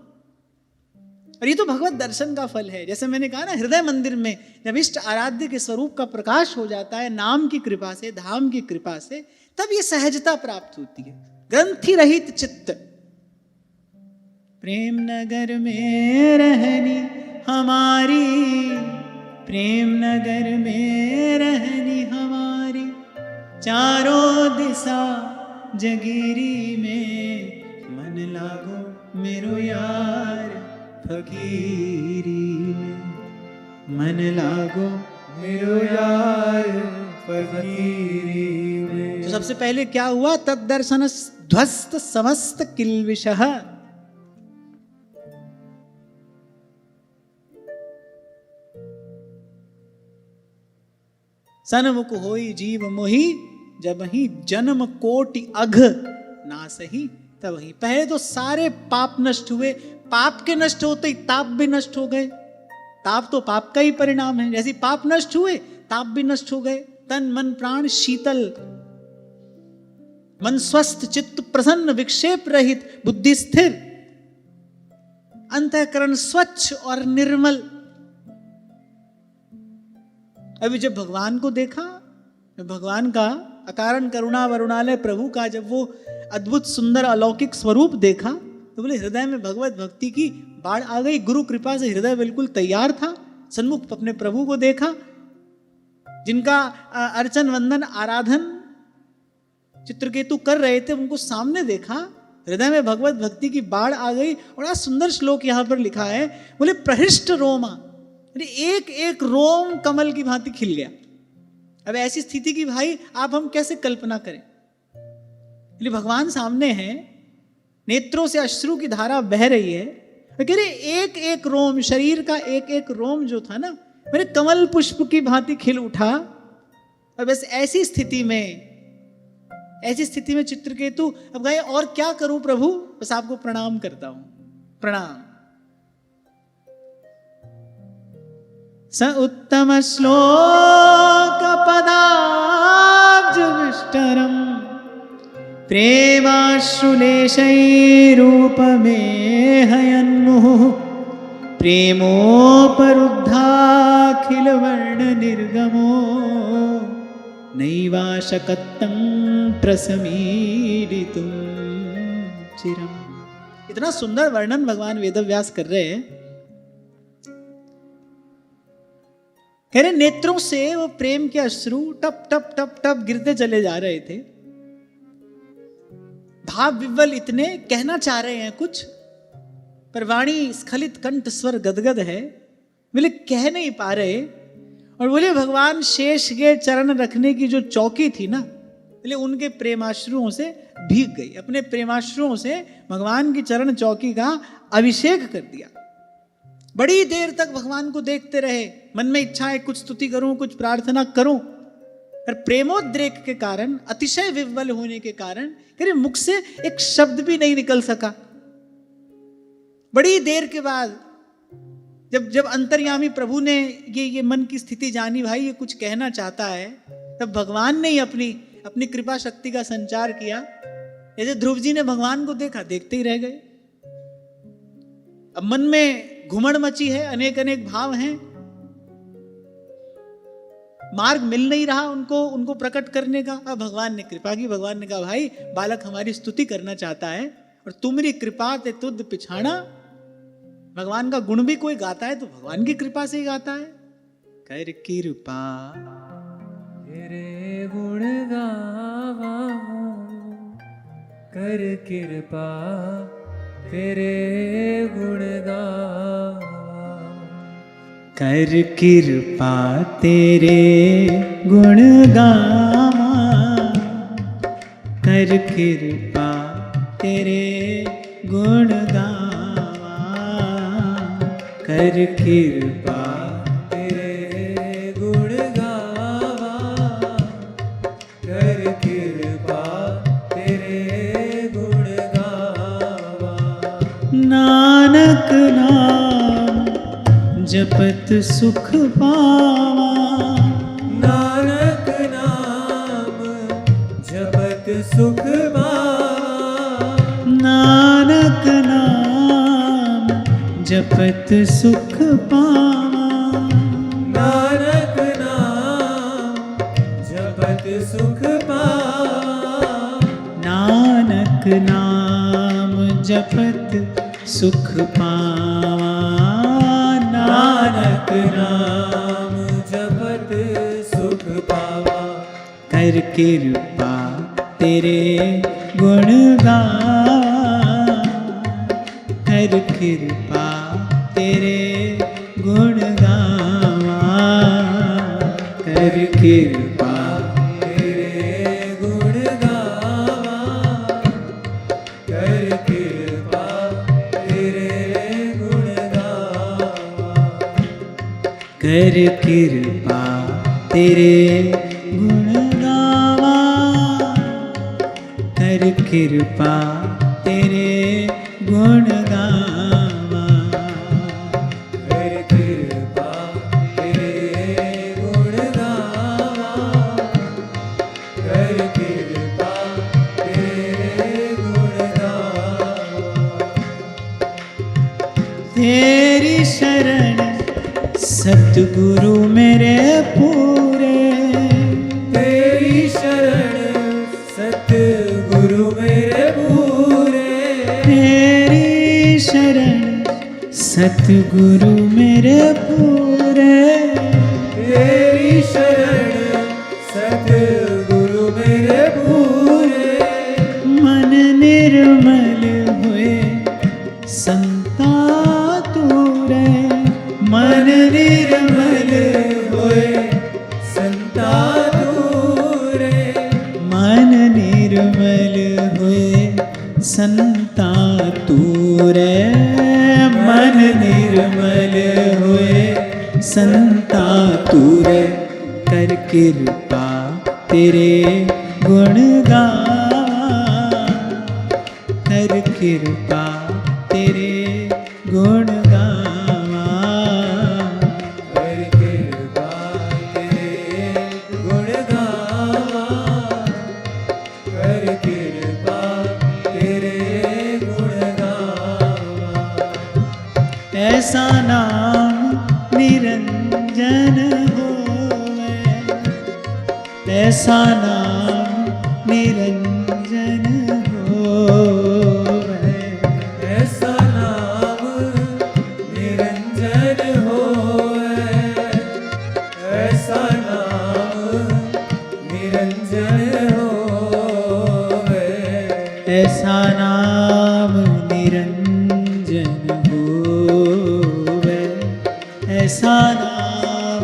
और ये तो भगवत दर्शन का फल है। जैसे मैंने कहा ना, हृदय मंदिर में जब इष्ट आराध्य के स्वरूप का प्रकाश हो जाता है नाम की कृपा से, धाम की कृपा से, तब ये सहजता प्राप्त होती है, ग्रंथि रहित चित्त। प्रेम नगर में रहनी हमारी, प्रेम नगर में रहनी हमारी, चारों दिशा जगीरी में, मन लागो मेरो यार फकीरी में, मन लागो मेरो यार फकीरी में। तो सबसे पहले क्या हुआ, तद्दर्शन ध्वस्त समस्त किल्बिषः। सन्मुख होई जीव मोहि, जब ही जन्म कोटि अघ नासही तब ही। पहले तो सारे पाप नष्ट हुए, पाप के नष्ट होते ही ताप भी नष्ट हो गए। ताप तो पाप का ही परिणाम है, जैसे पाप नष्ट हुए ताप भी नष्ट हो गए। तन मन प्राण शीतल, मन स्वस्थ, चित्त प्रसन्न, विक्षेप रहित, बुद्धि स्थिर, अंतःकरण स्वच्छ और निर्मल। अभी जब भगवान को देखा, भगवान का अकारण करुणा वरुणालय प्रभु का जब वो अद्भुत सुंदर अलौकिक स्वरूप देखा, तो बोले हृदय में भगवत भक्ति की बाढ़ आ गई। गुरु कृपा से हृदय बिल्कुल तैयार था। सन्मुख अपने प्रभु को देखा, जिनका अर्चन वंदन आराधन चित्रकेतु कर रहे थे, उनको सामने देखा, हृदय में भगवत भक्ति की बाढ़ आ गई। बड़ा सुंदर श्लोक यहां पर लिखा है, बोले प्रहिष्ट रोमा, एक एक रोम कमल की भांति खिल गया। अब ऐसी स्थिति की भाई आप हम कैसे कल्पना करें। भगवान सामने हैं, नेत्रों से अश्रु की धारा बह रही है, कह रहे एक एक रोम, शरीर का एक एक रोम जो था ना, मेरे कमल पुष्प की भांति खिल उठा। और बस ऐसी स्थिति में चित्रकेतु अब गए, और क्या करूं प्रभु, बस आपको प्रणाम करता हूं, प्रणाम। स उत्तम श्लोक पदाब्ज विष्टरम, प्रेमाश्रुलेशैरूपमे हयन्मुहुः, प्रेमोपरुद्धाखिल वर्ण निर्गमो, नैवाशकत्तं प्रसमीडितुं चिरम। इतना सुंदर वर्णन भगवान वेदव्यास कर रहे हैं। कह रहे नेत्रों से वो प्रेम के अश्रु टप टप टप टप गिरते चले जा रहे थे। भाव विव्वल इतने, कहना चाह रहे हैं कुछ, पर वाणी स्खलित, कंठ स्वर गदगद है, बोले कह नहीं पा रहे। और बोले भगवान शेष के चरण रखने की जो चौकी थी ना, बोले उनके प्रेमाश्रुओं से भीग गई। अपने प्रेमाश्रुओं से भगवान की चरण चौकी का अभिषेक कर दिया। बड़ी देर तक भगवान को देखते रहे, मन में इच्छा है कुछ स्तुति करूं, कुछ प्रार्थना करूं, पर प्रेमोद्रेक के कारण, अतिशय विह्वल होने के कारण मुख से एक शब्द भी नहीं निकल सका। बड़ी देर के बाद जब अंतर्यामी प्रभु ने ये मन की स्थिति जानी, भाई ये कुछ कहना चाहता है, तब भगवान ने ही अपनी कृपा शक्ति का संचार किया। जैसे ध्रुव जी ने भगवान को देखा, देखते ही रह गए। अब मन में घुमड़ मची है, अनेक अनेक भाव हैं, मार्ग मिल नहीं रहा उनको प्रकट करने का। अब भगवान ने कृपा की, भगवान ने कहा भाई बालक हमारी स्तुति करना चाहता है, और तुम्हारी कृपा ते तुद पिछाना। भगवान का गुण भी कोई गाता है तो भगवान की कृपा से ही गाता है। कर कृपा तेरे गुण गावा, कर कृपा तेरे गुण गावा, कर कृपा तेरे गुण गावा, कर कृपा तेरे गुण गावा, कर कृपा तेरे गुण गावा, कर कृपा तेरे गुण गावा। नानक नाम जपत सुख पावा। नानक नाम जपत सुख पावा। नानक नाम जपत सुख पावा। नानक नाम जपत सुख पावा। नानक नाम जपत सुख पावा। नानक नाम जपत सुख पावा। कर कृपा तेरे गुण गावा। कर कृपा तेरे गुण गावा। कर कृपा तेरे गुण गावा। कर कृपा तेरे गुण गावा। कर कृपा तेरे गुण गावा। कर कृपा तेरे गुण गावा। कर कृपा तेरे गुण गावा। कर कृपा तेरे गुण गावा। तेरी शरण सतगुरु मेरे पूरे। तेरी शरण सतगुरु मेरे पूरे। तेरी शरण सतगुरु मेरे पूरे। तेरी शरण सतगुरु मेरे पूरे। मन निर्मल हुए संता तूरे। मन निर्मल होए संता दूरे। मन निर्मल हुए संता तूरे। मन निर्मल हुए संता तूरे। कर कृपा तेरे गुण गावा। कर कृपा तेरे गुण गावा। कर कृपा तेरे गुण गावा। कर कृपा तेरे गुण गावा। ऐसा नाम निरंजन होवे। ऐसा नाम निरंजन होवे। ऐसा नाम निरंजन होए। ऐसा नाम निरंजन होए। ऐसा नाम निरंजन होवे। ऐसा नाम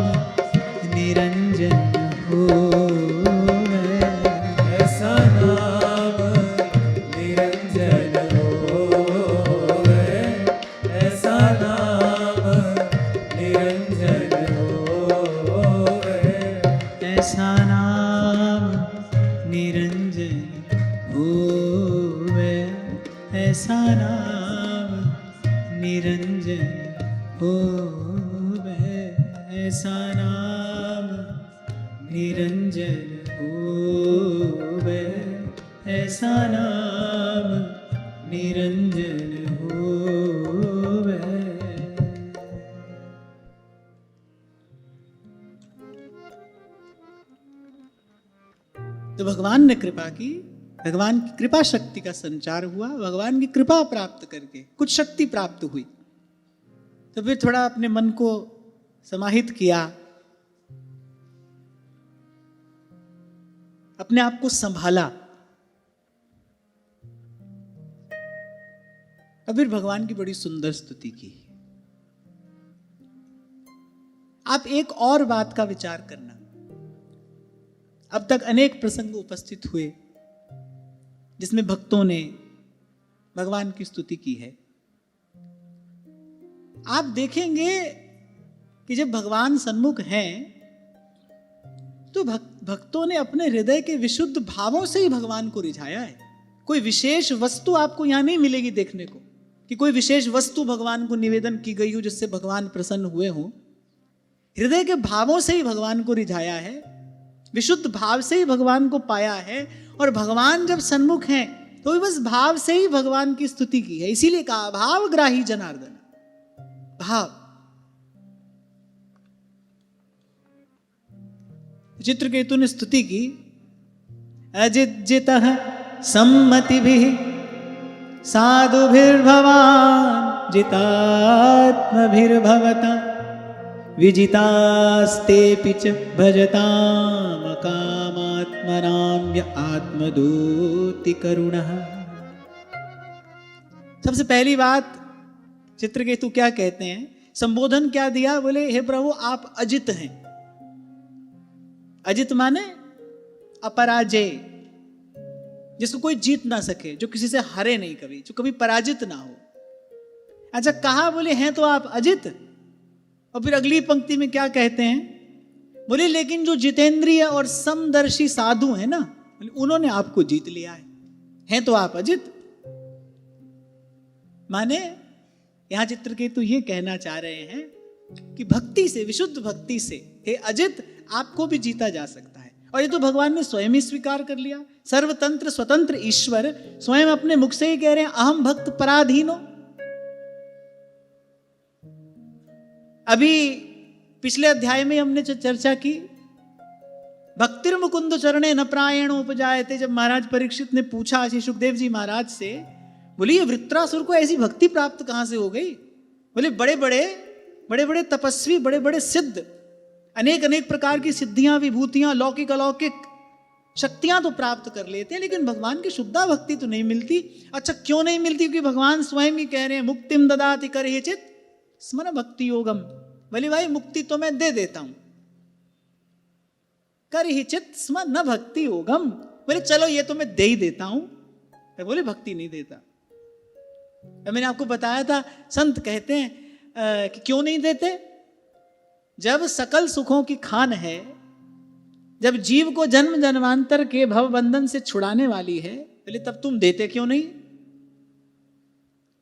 निरंजन होवे। ऐसा नाम निरंजन होए। ऐसा नाम निरंजन होए। ऐसा नाम निरंजन होवे। ऐसा नाम निरंजन होवे। ऐसा नाम निरंजन होवे। ऐसा नाम निरंजन होवे। तो भगवान ने कृपा की। भगवान की कृपा शक्ति का संचार हुआ। भगवान की कृपा प्राप्त करके कुछ शक्ति प्राप्त हुई। तो फिर थोड़ा अपने मन को समाहित किया, अपने आप को संभाला। अब फिर भगवान की बड़ी सुंदर स्तुति की। आप एक और बात का विचार करना। अब तक अनेक प्रसंग उपस्थित हुए जिसमें भक्तों ने भगवान की स्तुति की है। आप देखेंगे कि जब भगवान सन्मुख हैं तो भक्तों ने अपने हृदय के विशुद्ध भावों से ही भगवान को रिझाया है। कोई विशेष वस्तु आपको यहां नहीं मिलेगी देखने को कि कोई विशेष वस्तु भगवान को निवेदन की गई हो जिससे भगवान प्रसन्न हुए हों। हृदय के भावों से ही भगवान को रिझाया है, विशुद्ध भाव से ही भगवान को पाया है, और भगवान जब सन्मुख हैं तो बस भाव से ही भगवान की स्तुति की है। इसीलिए कहा भावग्राही जनार्दन, भाव। चित्रकेतु ने स्तुति की, अजितजितः सम्मतिभिः साधुभिर्भवान् जितात्मभिर्भवता विजितास्तेऽपि च भजताम कामात्मनां य आत्मदूति करुणः। सबसे पहली बात चित्रकेतु क्या कहते हैं, संबोधन क्या दिया, बोले हे प्रभु आप अजित हैं। अजित माने अपराजय, जिसको कोई जीत ना सके, जो किसी से हारे नहीं कभी, जो कभी पराजित ना हो। अच्छा कहा, बोले हैं तो आप अजित। और फिर अगली पंक्ति में क्या कहते हैं, बोले लेकिन जो जितेंद्रिय और समदर्शी साधु हैं ना, उन्होंने आपको जीत लिया है तो आप अजित। माने यहां चित्रकेतु ये कहना चाह रहे हैं कि भक्ति से, विशुद्ध भक्ति से हे अजित आपको भी जीता जा सकता है। और ये तो भगवान ने स्वयं ही स्वीकार कर लिया। सर्वतंत्र स्वतंत्र ईश्वर स्वयं अपने मुख से ही कह रहे हैं अहम भक्त पराधीनो। अभी पिछले अध्याय में हमने चर्चा की, भक्तिर मुकुंद चरणे न प्रायण उपजायते। जब महाराज परीक्षित ने पूछा श्री सुखदेव जी महाराज से, बोले ये वृत्रासुर को ऐसी भक्ति प्राप्त कहां से हो गई। बोले बड़े बड़े तपस्वी, बड़े बड़े सिद्ध, अनेक अनेक प्रकार की सिद्धियां, विभूतियां, लौकिक अलौकिक शक्तियां तो प्राप्त कर लेते हैं, लेकिन भगवान की शुद्धा भक्ति तो नहीं मिलती। अच्छा क्यों नहीं मिलती, क्योंकि भगवान स्वयं ही कह रहे हैं मुक्तिम ददाति करहिचित स्मर भक्ति योगम। बोले भाई मुक्ति तो मैं दे देता हूं, करहिचित स्मर न भक्ति योगम। बोले चलो ये तो मैं दे ही देता हूं, बोले भक्ति नहीं देता। मैंने आपको बताया था, संत कहते हैं कि क्यों नहीं देते। जब सकल सुखों की खान है, जब जीव को जन्म जन्मांतर के भव बंधन से छुड़ाने वाली है, बोले तब तुम देते क्यों नहीं।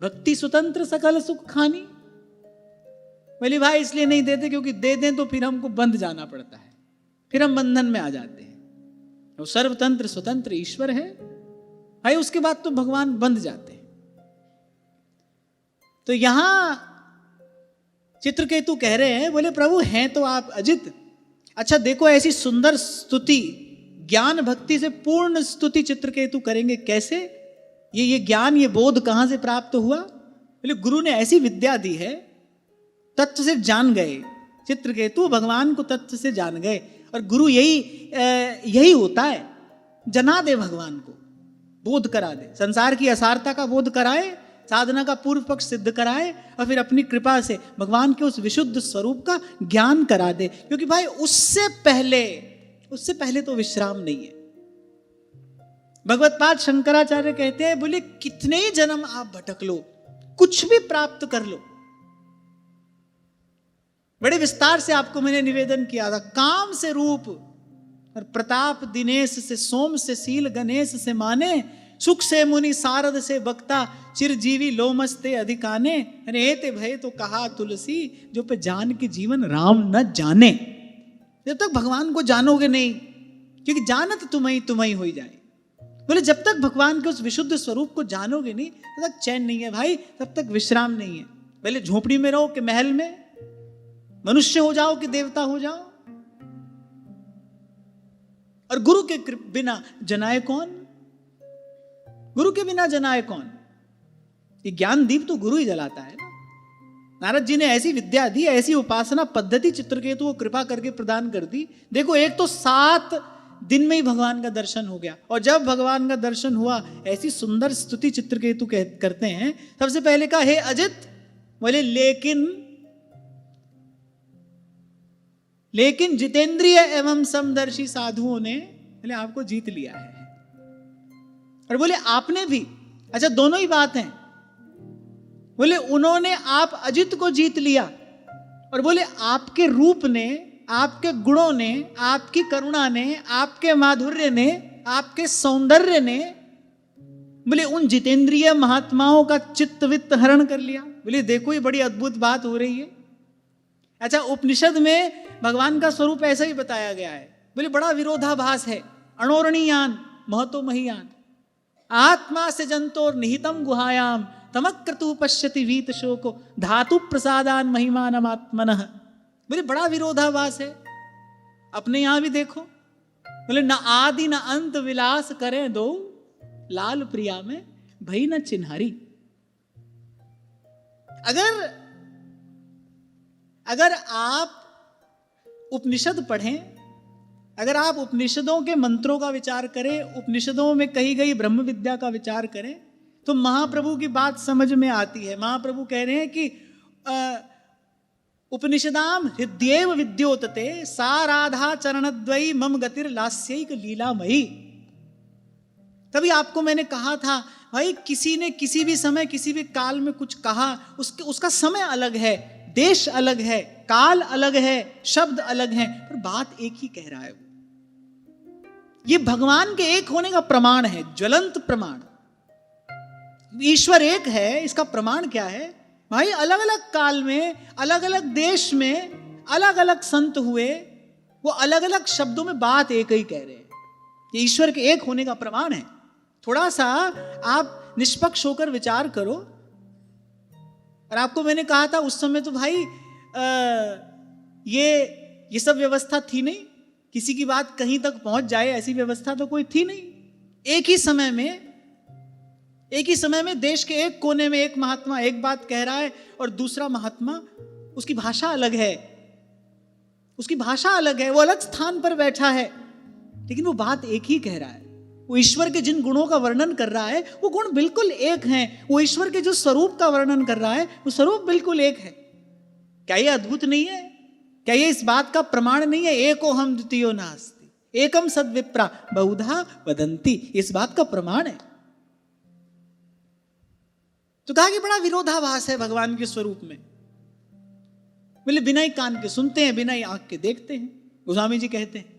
भक्ति स्वतंत्र सकल सुख खानी। बोले भाई इसलिए नहीं देते क्योंकि दे दें तो फिर हमको बंध जाना पड़ता है, फिर हम बंधन में आ जाते हैं। वो सर्वतंत्र स्वतंत्र ईश्वर है भाई, उसके बाद तो भगवान बंध जाते हैं। तो यहां चित्रकेतु कह रहे हैं, बोले प्रभु हैं तो आप अजित। अच्छा देखो ऐसी सुंदर स्तुति, ज्ञान भक्ति से पूर्ण स्तुति चित्रकेतु करेंगे कैसे। ये ज्ञान, ये बोध कहां से प्राप्त हुआ। बोले गुरु ने ऐसी विद्या दी है, तत्व से जान गए। चित्रकेतु भगवान को तत्व से जान गए, और गुरु यही होता है, जना दे भगवान को, बोध करा दे, संसार की असारता का बोध कराए, साधना का पूर्व पक्ष सिद्ध कराए, और फिर अपनी कृपा से भगवान के उस विशुद्ध स्वरूप का ज्ञान करा दे। क्योंकि भाई उससे पहले तो विश्राम नहीं है। भगवत पाद शंकराचार्य कहते हैं, बोले कितने ही जन्म आप भटक लो, कुछ भी प्राप्त कर लो। बड़े विस्तार से आपको मैंने निवेदन किया था, काम से रूप और प्रताप दिनेश से, सोम से सील गणेश से माने, सुख से मुनि सारद से बक्ता, चिरजीवी लोमस्ते अधिकाने। अरे ते भय तो कहा तुलसी, जो पे जान के जीवन राम न जाने। जब तक भगवान को जानोगे नहीं, क्योंकि जानत तुम्हें हो जाए। बोले जब तक भगवान के उस विशुद्ध स्वरूप को जानोगे नहीं, तब तक चैन नहीं है भाई, तब तक विश्राम नहीं है। पहले झोपड़ी में रहो कि महल में, मनुष्य हो जाओ कि देवता हो जाओ। और गुरु के बिना जनाए कौन, गुरु के बिना जनाए कौन। ये ज्ञान दीप तो गुरु ही जलाता है ना। नारद जी ने ऐसी विद्या दी, ऐसी उपासना पद्धति चित्रकेतु को कृपा करके प्रदान कर दी। देखो एक तो 7 दिन में ही भगवान का दर्शन हो गया, और जब भगवान का दर्शन हुआ ऐसी सुंदर स्तुति चित्रकेतु करते हैं। सबसे पहले कहा हे अजित, बोले लेकिन जितेंद्रिय एवं समदर्शी साधुओं ने बोले आपको जीत लिया है, और बोले आपने भी। अच्छा दोनों ही बात हैं। बोले उन्होंने आप अजित को जीत लिया, और बोले आपके रूप ने, आपके गुणों ने, आपकी करुणा ने, आपके माधुर्य ने, आपके सौंदर्य ने बोले उन जितेंद्रिय महात्माओं का चित्त वित्त हरण कर लिया। बोले देखो ये बड़ी अद्भुत बात हो रही है। अच्छा, उपनिषद में भगवान का स्वरूप ऐसा ही बताया गया है। बोले बड़ा विरोधाभास है। अणोरणीयान महतो महियान आत्मा से जंतोर निहितम गुहायाम तमक्रतु पश्यति वीत शोको धातु प्रसादान महिमानम आत्मनः। बोले बड़ा विरोधाभास है। अपने यहां भी देखो, बोले न आदि न अंत विलास करें दो लाल प्रिया में भई न चिन्हारी। अगर आप उपनिषद पढ़ें, अगर आप उपनिषदों के मंत्रों का विचार करें, उपनिषदों में कही गई ब्रह्म विद्या का विचार करें, तो महाप्रभु की बात समझ में आती है। महाप्रभु कह रहे हैं कि उपनिषदाम हृदयेव विद्योतते सा राधा चरणद्वयी मम गतिर लास्यैक लीलामयी। तभी आपको मैंने कहा था भाई, किसी ने किसी भी समय किसी भी काल में कुछ कहा, उसका समय अलग है, देश अलग है, काल अलग है, शब्द अलग है, पर बात एक ही कह रहा है। ये भगवान के एक होने का प्रमाण है, ज्वलंत प्रमाण। ईश्वर एक है, इसका प्रमाण क्या है भाई? अलग अलग काल में, अलग अलग देश में अलग अलग संत हुए, वो अलग अलग शब्दों में बात एक ही कह रहे हैं। ये ईश्वर के एक होने का प्रमाण है। थोड़ा सा आप निष्पक्ष होकर विचार करो। और आपको मैंने कहा था उस समय तो भाई ये सब व्यवस्था थी नहीं, किसी की बात कहीं तक पहुंच जाए ऐसी व्यवस्था तो कोई थी नहीं। एक ही समय में देश के एक कोने में एक महात्मा एक बात कह रहा है और दूसरा महात्मा, उसकी भाषा अलग है, वो अलग स्थान पर बैठा है, लेकिन वो बात एक ही कह रहा है। वो ईश्वर के जिन गुणों का वर्णन कर रहा है वो गुण बिल्कुल एक हैं। वो ईश्वर के जो स्वरूप का वर्णन कर रहा है वो स्वरूप बिल्कुल एक है। क्या ये अद्भुत नहीं है? क्या ये इस बात का प्रमाण नहीं है? एको हम द्वितीयो नास्ति एकम सद्विप्रा बहुधा वदंती, इस बात का प्रमाण है। तो कहा कि बड़ा विरोधाभास है भगवान के स्वरूप में। बोले बिना ही कान के सुनते हैं, बिना ही आंख के देखते हैं। गोस्वामी जी कहते हैं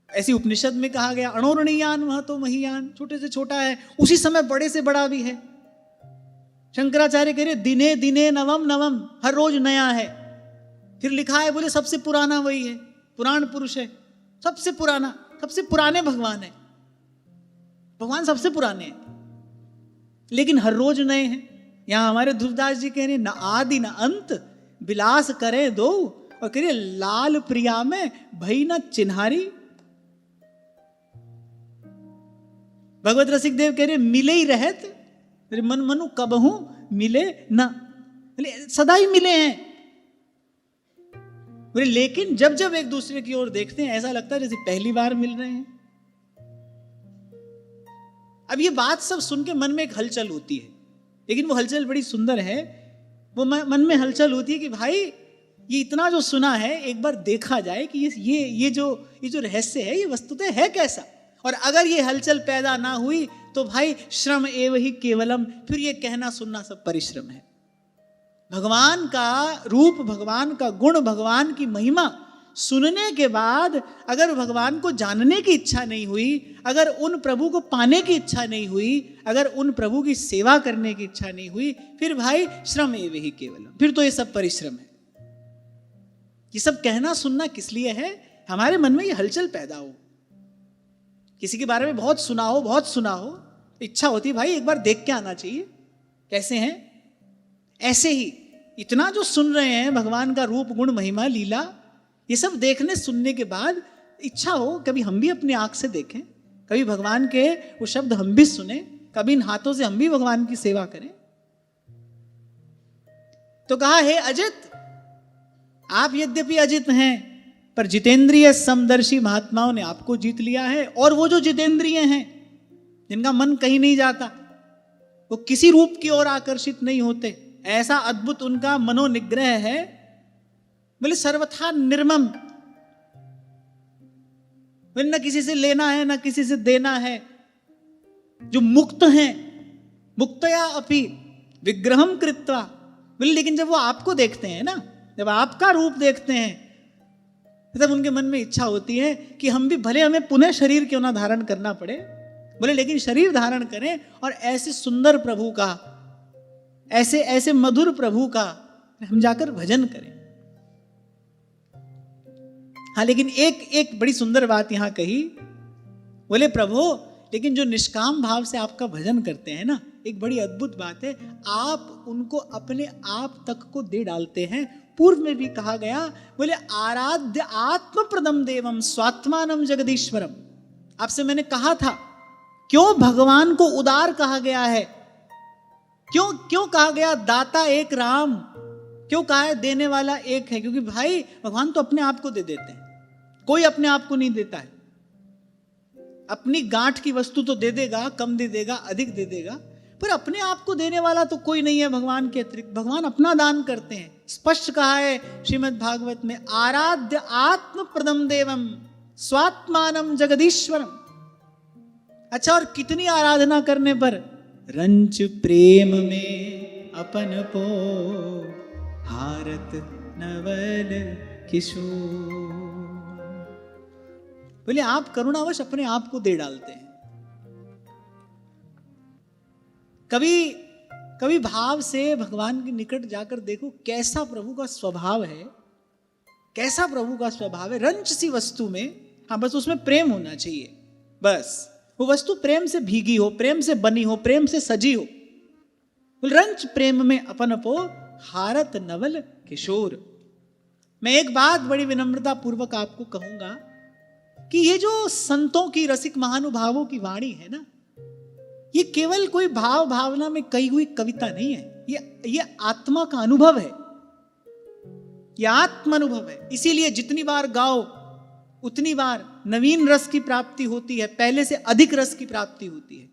ऐसी उपनिषद में कहा गया अणोरणीयान महतो महियान, छोटे से छोटा है उसी समय बड़े से बड़ा भी है। शंकराचार्य कह रहे दिने दिने नवम नवम, हर रोज नया है। फिर लिखा है बोले सबसे पुराना वही है, पुराण पुरुष है, सबसे पुराना, सबसे पुराने भगवान है। भगवान सबसे पुराने हैं लेकिन हर रोज नए हैं। यहां हमारे ध्रुवदास जी कह रहे न आदि न अंत विलास करे दो, और कह रहे लाल प्रिया में भई न चिन्हारी। भगवत रसिक देव कह रहे मिले ही रहत मन मनु कबहू मिले न, सदा ही मिले हैं। बोले लेकिन जब जब एक दूसरे की ओर देखते हैं ऐसा लगता है जैसे पहली बार मिल रहे हैं। अब ये बात सब सुन के मन में एक हलचल होती है, लेकिन वो हलचल बड़ी सुंदर है। वो मन में हलचल होती है कि भाई ये इतना जो सुना है एक बार देखा जाए कि ये जो रहस्य है ये वस्तुतः है कैसा। और अगर ये हलचल पैदा ना हुई तो भाई श्रम एव ही केवलम, फिर ये कहना सुनना सब परिश्रम है। भगवान का रूप, भगवान का गुण, भगवान की महिमा सुनने के बाद अगर भगवान को जानने की इच्छा नहीं हुई, अगर उन प्रभु को पाने की इच्छा नहीं हुई, अगर उन प्रभु की सेवा करने की इच्छा नहीं हुई, फिर भाई श्रम एव ही केवलम, फिर तो ये सब परिश्रम है। ये सब कहना सुनना किस लिए है? हमारे मन में ये हलचल पैदा हो, किसी के बारे में बहुत सुना हो, इच्छा होती है भाई एक बार देख के आना चाहिए कैसे हैं। ऐसे ही इतना जो सुन रहे हैं भगवान का रूप गुण महिमा लीला, ये सब देखने सुनने के बाद इच्छा हो कभी हम भी अपनी आंख से देखें, कभी भगवान के वो शब्द हम भी सुने, कभी इन हाथों से हम भी भगवान की सेवा करें। तो कहा हे अजित, आप यद्यपि अजित हैं पर जितेंद्रिय समदर्शी महात्माओं ने आपको जीत लिया है। और वो जो जितेंद्रिय हैं जिनका मन कहीं नहीं जाता, वो किसी रूप की ओर आकर्षित नहीं होते, ऐसा अद्भुत उनका मनोनिग्रह है। बोले सर्वथा निर्मम, न किसी से लेना है न किसी से देना है, जो मुक्त हैं, मुक्तया अपि विग्रहम कृत्वा। बोले लेकिन जब वो आपको देखते हैं ना, जब आपका रूप देखते हैं, तब उनके मन में इच्छा होती है कि हम भी भले हमें पुनः शरीर क्यों ना धारण करना पड़े, बोले लेकिन शरीर धारण करें और ऐसे सुंदर प्रभु का, ऐसे ऐसे मधुर प्रभु का हम जाकर भजन करें। हाँ, लेकिन एक बड़ी सुंदर बात यहां कही, बोले प्रभु लेकिन जो निष्काम भाव से आपका भजन करते हैं ना, एक बड़ी अद्भुत बात है, आप उनको अपने आप तक को दे डालते हैं। पूर्व में भी कहा गया, बोले आराध्य आत्म प्रदम देवम स्वात्मानम जगदीश्वरम। आपसे मैंने कहा था क्यों भगवान को उदार कहा गया है, क्यों कहा गया दाता एक राम, क्यों कहा है देने वाला एक है, क्योंकि भाई भगवान तो अपने आप को दे देते हैं, कोई अपने आप को नहीं देता है। अपनी गांठ की वस्तु तो दे देगा, कम दे देगा, अधिक दे देगा, पर अपने आप को देने वाला तो कोई नहीं है भगवान के अतिरिक्त। भगवान अपना दान करते हैं। स्पष्ट कहा है श्रीमद् भागवत में, आराध्य आत्म प्रदम देवम स्वात्मानम जगदीश्वरम। अच्छा, और कितनी आराधना करने पर, रंच प्रेम में अपन पो हारत नवल किशोर। बोले आप करुणावश अपने आप को दे डालते हैं। कभी भाव से भगवान के निकट जाकर देखो कैसा प्रभु का स्वभाव है, कैसा प्रभु का स्वभाव है। रंच सी वस्तु में, हाँ बस उसमें प्रेम होना चाहिए, बस वो वस्तु प्रेम से भीगी हो, प्रेम से बनी हो, प्रेम से सजी हो। रंच प्रेम में अपन अपो हारत नवल किशोर। मैं एक बात बड़ी विनम्रता पूर्वक आपको कहूंगा कि ये जो संतों की, रसिक महानुभावों की वाणी है ना, ये केवल कोई भाव भावना में कही हुई कविता नहीं है, ये आत्मा का अनुभव है, ये आत्म अनुभव है। इसीलिए जितनी बार गाओ उतनी बार नवीन रस की प्राप्ति होती है, पहले से अधिक रस की प्राप्ति होती है।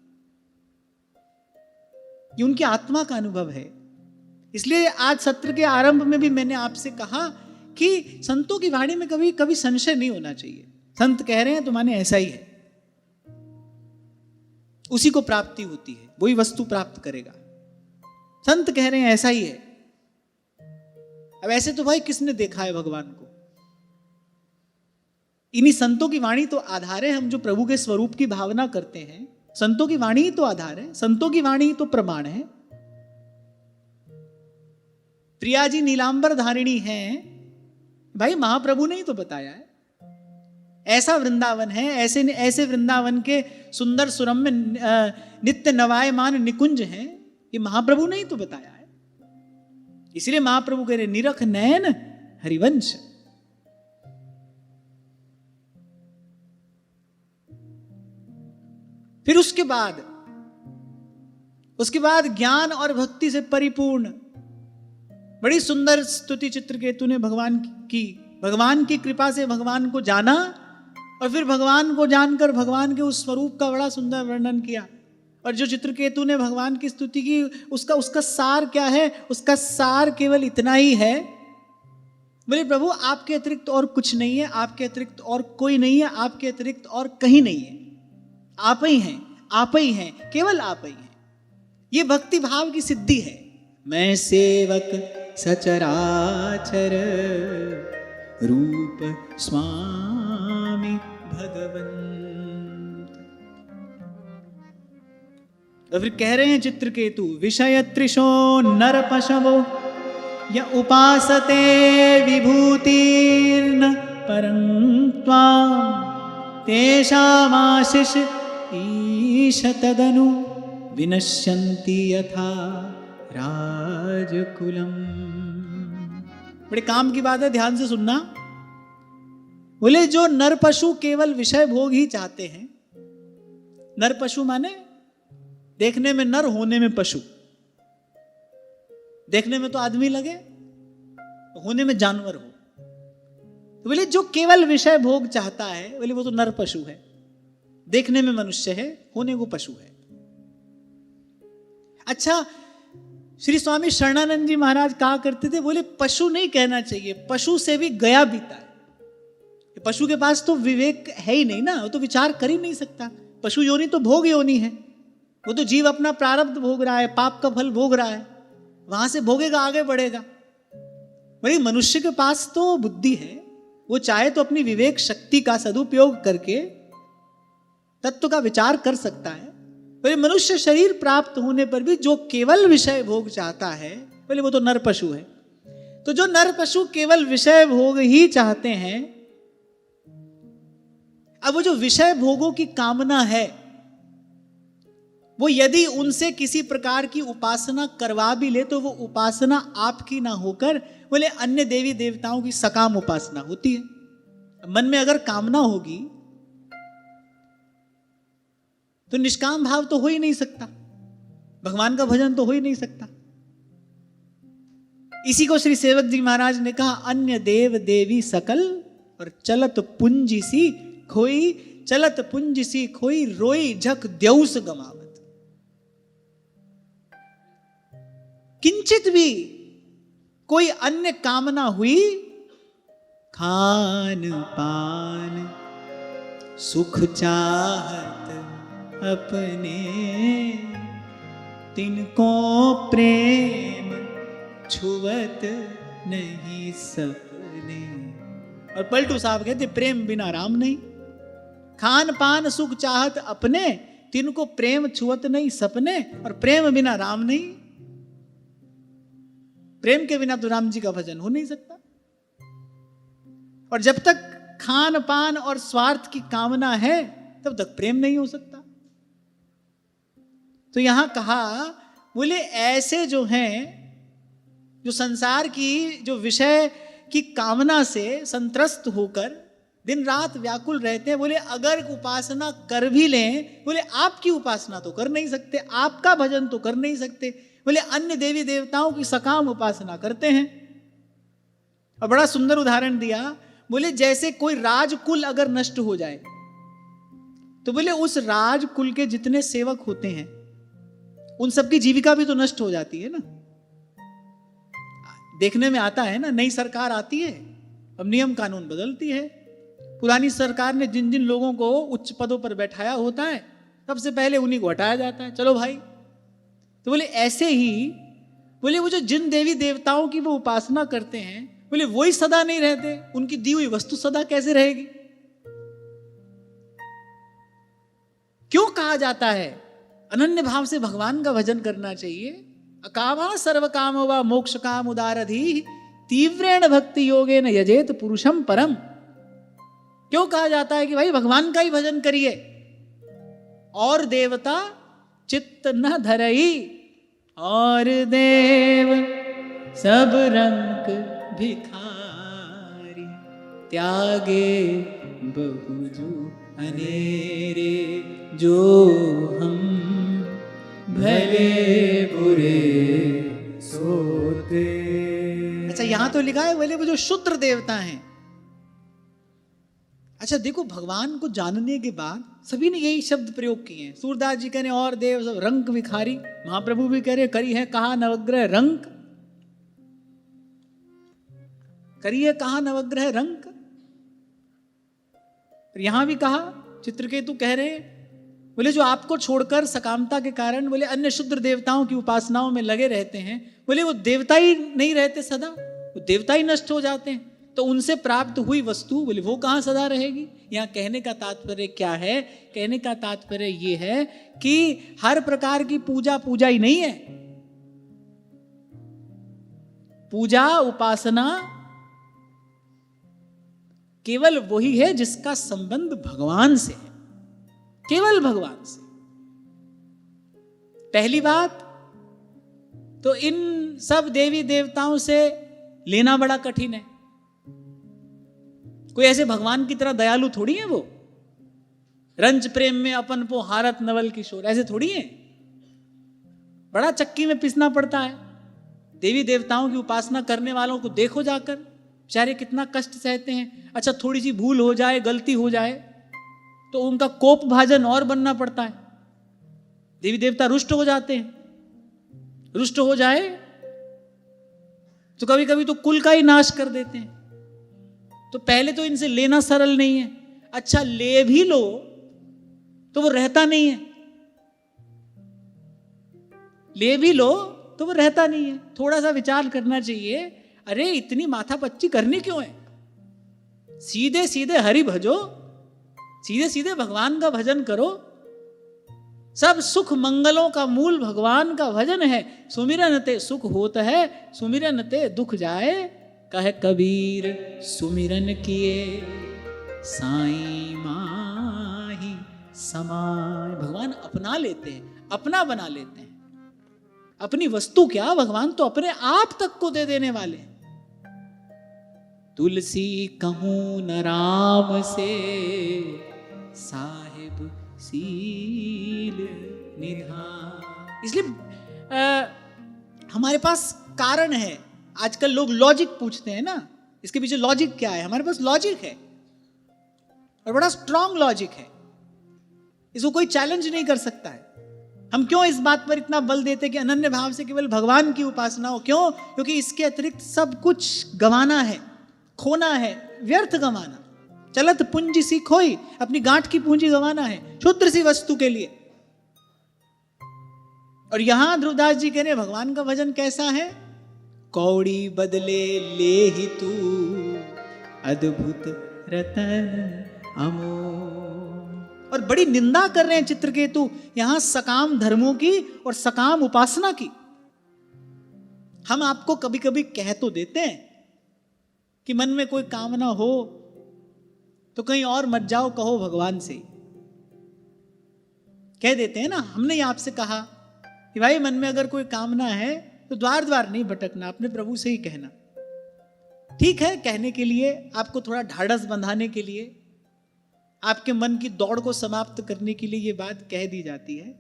ये उनकी आत्मा का अनुभव है। इसलिए आज सत्र के आरंभ में भी मैंने आपसे कहा कि संतों की वाणी में कभी कभी संशय नहीं होना चाहिए। संत कह रहे हैं तो माने ऐसा ही है, उसी को प्राप्ति होती है, वही वस्तु प्राप्त करेगा। संत कह रहे हैं ऐसा ही है। अब ऐसे तो भाई किसने देखा है भगवान को? इन्हीं संतों की वाणी तो आधार है। हम जो प्रभु के स्वरूप की भावना करते हैं, संतों की वाणी ही तो आधार है, संतों की वाणी ही तो प्रमाण है। प्रिया जी नीलांबर धारिणी हैं, भाई महाप्रभु ने ही तो बताया है। ऐसा वृंदावन है, ऐसे वृंदावन के सुंदर सुरम्य नित्य नवायमान निकुंज हैं, ये महाप्रभु ने ही तो बताया है। इसलिए महाप्रभु कह रहे निरख नयन हरिवंश। फिर उसके बाद ज्ञान और भक्ति से परिपूर्ण बड़ी सुंदर स्तुति चित्रकेतु ने भगवान की कृपा से भगवान को जाना, और फिर भगवान को जानकर भगवान के उस स्वरूप का बड़ा सुंदर वर्णन किया। और जो चित्रकेतु ने भगवान की स्तुति की, उसका सार क्या है? उसका सार केवल इतना ही है, बोले प्रभु आपके अतिरिक्त और कुछ नहीं है, आपके अतिरिक्त और कोई नहीं है, आपके अतिरिक्त और कहीं नहीं है, आप ही हैं, आप ही हैं, केवल आप ही हैं। ये भक्ति भाव की सिद्धि है। मैं सेवक सचराचर रूप स्वामी भगवंत। तो फिर कह रहे हैं चित्रकेतु, विषय त्रिशो नर पशवो य उपासते विभूतिर्न परं त्वां तेषामाशिष ईश तदनु विनश्यन्ति यथा राजकुलम। बड़े काम की बात है, ध्यान से सुनना। बोले जो नर पशु केवल विषय भोग ही चाहते हैं, नर पशु माने देखने में नर, होने में पशु। देखने में तो आदमी लगे, होने में जानवर हो। तो बोले जो केवल विषय भोग चाहता है, बोले वो तो नर पशु है। देखने में मनुष्य है, होने को पशु है। अच्छा, श्री स्वामी शरणानंद जी महाराज कहा करते थे, बोले पशु नहीं कहना चाहिए, पशु से भी गया बीता है। पशु के पास तो विवेक है ही नहीं ना, वो तो विचार कर ही नहीं सकता। पशु योनि तो भोग योनि है, वो तो जीव अपना प्रारब्ध भोग रहा है, पाप का फल भोग रहा है, वहां से भोगेगा, आगे बढ़ेगा। वही मनुष्य के पास तो बुद्धि है, वो चाहे तो अपनी विवेक शक्ति का सदुपयोग करके तत्व का विचार कर सकता है। बोले मनुष्य शरीर प्राप्त होने पर भी जो केवल विषय भोग चाहता है, बोले वो तो नर पशु है। तो जो नर पशु केवल विषय भोग ही चाहते हैं, अब वो जो विषय भोगों की कामना है, वो यदि उनसे किसी प्रकार की उपासना करवा भी ले तो वो उपासना आपकी ना होकर बोले अन्य देवी देवताओं की सकाम उपासना होती है। मन में अगर कामना होगी तो निष्काम भाव तो हो ही नहीं सकता, भगवान का भजन तो हो ही नहीं सकता। इसी को श्री सेवक जी महाराज ने कहा, अन्य देव देवी सकल और चलत पुंजी सी खोई, चलत पुंज सी खोई रोई झक द्यौस गमावत। किंचित भी कोई अन्य कामना हुई, खान पान सुख चाहत अपने, तिनको प्रेम छुवत नहीं सपने। और पलटू साहब कहते प्रेम बिना राम नहीं। खान पान सुख चाहत अपने, तिनको प्रेम छुवत नहीं सपने, और प्रेम बिना राम नहीं। प्रेम के बिना तो राम जी का भजन हो नहीं सकता। और जब तक खान पान और स्वार्थ की कामना है तब तक प्रेम नहीं हो सकता। तो यहां कहा बोले ऐसे जो हैं, जो संसार की जो विषय की कामना से संत्रस्त होकर दिन रात व्याकुल रहते हैं, बोले अगर उपासना कर भी लें, बोले आपकी उपासना तो कर नहीं सकते, आपका भजन तो कर नहीं सकते, बोले अन्य देवी देवताओं की सकाम उपासना करते हैं। और बड़ा सुंदर उदाहरण दिया, बोले जैसे कोई राजकुल अगर नष्ट हो जाए तो बोले उस राजकुल के जितने सेवक होते हैं उन सबकी जीविका भी तो नष्ट हो जाती है ना। देखने में आता है ना, नई सरकार आती है, अब नियम कानून बदलती है। पुरानी सरकार ने जिन जिन लोगों को उच्च पदों पर बैठाया होता है सबसे पहले उन्हीं को हटाया जाता है, चलो भाई। तो बोले ऐसे ही बोले वो जो जिन देवी देवताओं की वो उपासना करते हैं, बोले वही सदा नहीं रहते, उनकी दी हुई वस्तु सदा कैसे रहेगी। क्यों कहा जाता है अनन्य भाव से भगवान का भजन करना चाहिए। अकामा सर्व काम व मोक्ष काम उदारधि तीव्रेण भक्ति योगेन यजेत पुरुषम परम। क्यों कहा जाता है कि भाई भगवान का ही भजन करिए, और देवता चित्त न धरई, और देव सब रंग भिखारी, त्यागे बहुजू अनेरे, जो हम भले बुरे सोते। अच्छा यहां तो लिखा है बोले वो जो शूद्र देवता हैं। अच्छा देखो, भगवान को जानने के बाद सभी ने यही शब्द प्रयोग किए हैं। सूरदास जी कह रहे और देव सब रंक विखारी, महाप्रभु भी कह रहे करी है कहा नवग्रह रंक, करिए कहा नवग्रह रंक। यहां भी कहा, चित्रकेतु कह रहे बोले जो आपको छोड़कर सकामता के कारण बोले अन्य शुद्र देवताओं की उपासनाओं में लगे रहते हैं, बोले वो देवता ही नहीं रहते सदा, वो देवता ही नष्ट हो जाते हैं, तो उनसे प्राप्त हुई वस्तु बोले वो कहां सदा रहेगी। यहां कहने का तात्पर्य क्या है? कहने का तात्पर्य ये है कि हर प्रकार की पूजा पूजा ही नहीं है। पूजा उपासना केवल वही है जिसका संबंध भगवान से है, केवल भगवान से। पहली बात तो इन सब देवी देवताओं से लेना बड़ा कठिन है। कोई ऐसे भगवान की तरह दयालु थोड़ी है वो, रंज प्रेम में अपन को हारत नवल किशोर, ऐसे थोड़ी है। बड़ा चक्की में पिसना पड़ता है। देवी देवताओं की उपासना करने वालों को देखो जाकर, बेचारे कितना कष्ट सहते हैं। अच्छा थोड़ी सी भूल हो जाए, गलती हो जाए तो उनका कोप भाजन और बनना पड़ता है। देवी देवता रुष्ट हो जाते हैं, रुष्ट हो जाए तो कभी कभी तो कुल का ही नाश कर देते हैं। तो पहले तो इनसे लेना सरल नहीं है। अच्छा ले भी लो तो वो रहता नहीं है, ले भी लो तो वो रहता नहीं है। थोड़ा सा विचार करना चाहिए, अरे इतनी माथापच्ची करनी क्यों है? सीधे सीधे हरि भजो, सीधे सीधे भगवान का भजन करो। सब सुख मंगलों का मूल भगवान का भजन है। सुमिरन ते सुख होत है, सुमिरन ते दुख जाए। कहे कबीर सुमिरन किए साईं माही समाय। भगवान अपना लेते हैं, अपना बना लेते हैं। अपनी वस्तु क्या, भगवान तो अपने आप तक को दे देने वाले हैं। तुलसी कहूं न राम से साहिब सील निधान। इसलिए हमारे पास कारण है। आजकल लोग लॉजिक पूछते हैं ना, इसके पीछे लॉजिक क्या है? हमारे पास लॉजिक है और बड़ा स्ट्रांग लॉजिक है। इसको कोई चैलेंज नहीं कर सकता है। हम क्यों इस बात पर इतना बल देते कि अनन्य भाव से केवल भगवान की उपासना हो? क्यों? क्योंकि इसके अतिरिक्त सब कुछ गंवाना है, खोना है, व्यर्थ गंवाना। चलत पूंजी सी खोई, अपनी गांठ की पूंजी गंवाना है क्षुद्र सी वस्तु के लिए। और यहां ध्रुवदास जी कह रहे भगवान का भजन कैसा है? कौड़ी बदले ले ही तू अद्भुत रतन अमोल। और बड़ी निंदा कर रहे हैं चित्रकेतु यहां सकाम धर्मों की और सकाम उपासना की। हम आपको कभी कभी कह तो देते हैं कि मन में कोई कामना हो तो कहीं और मत जाओ, कहो भगवान से। कह देते हैं ना, हमने आपसे कहा कि भाई मन में अगर कोई कामना है तो द्वार द्वार नहीं भटकना, अपने प्रभु से ही कहना। ठीक है, कहने के लिए, आपको थोड़ा ढाढ़स बंधाने के लिए, आपके मन की दौड़ को समाप्त करने के लिए ये बात कह दी जाती है।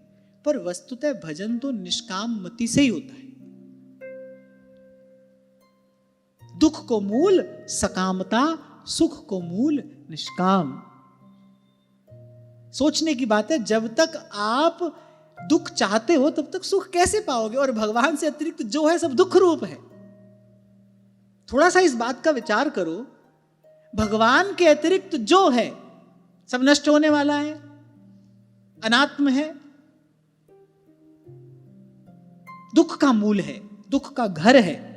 पर वस्तुतः भजन तो निष्काम मति से ही होता है। दुख को मूल सकामता, सुख को मूल निष्काम। सोचने की बात है, जब तक आप दुख चाहते हो तब तक सुख कैसे पाओगे? और भगवान से अतिरिक्त जो है सब दुख रूप है। थोड़ा सा इस बात का विचार करो। भगवान के अतिरिक्त जो है सब नष्ट होने वाला है, अनात्म है, दुख का मूल है, दुख का घर है,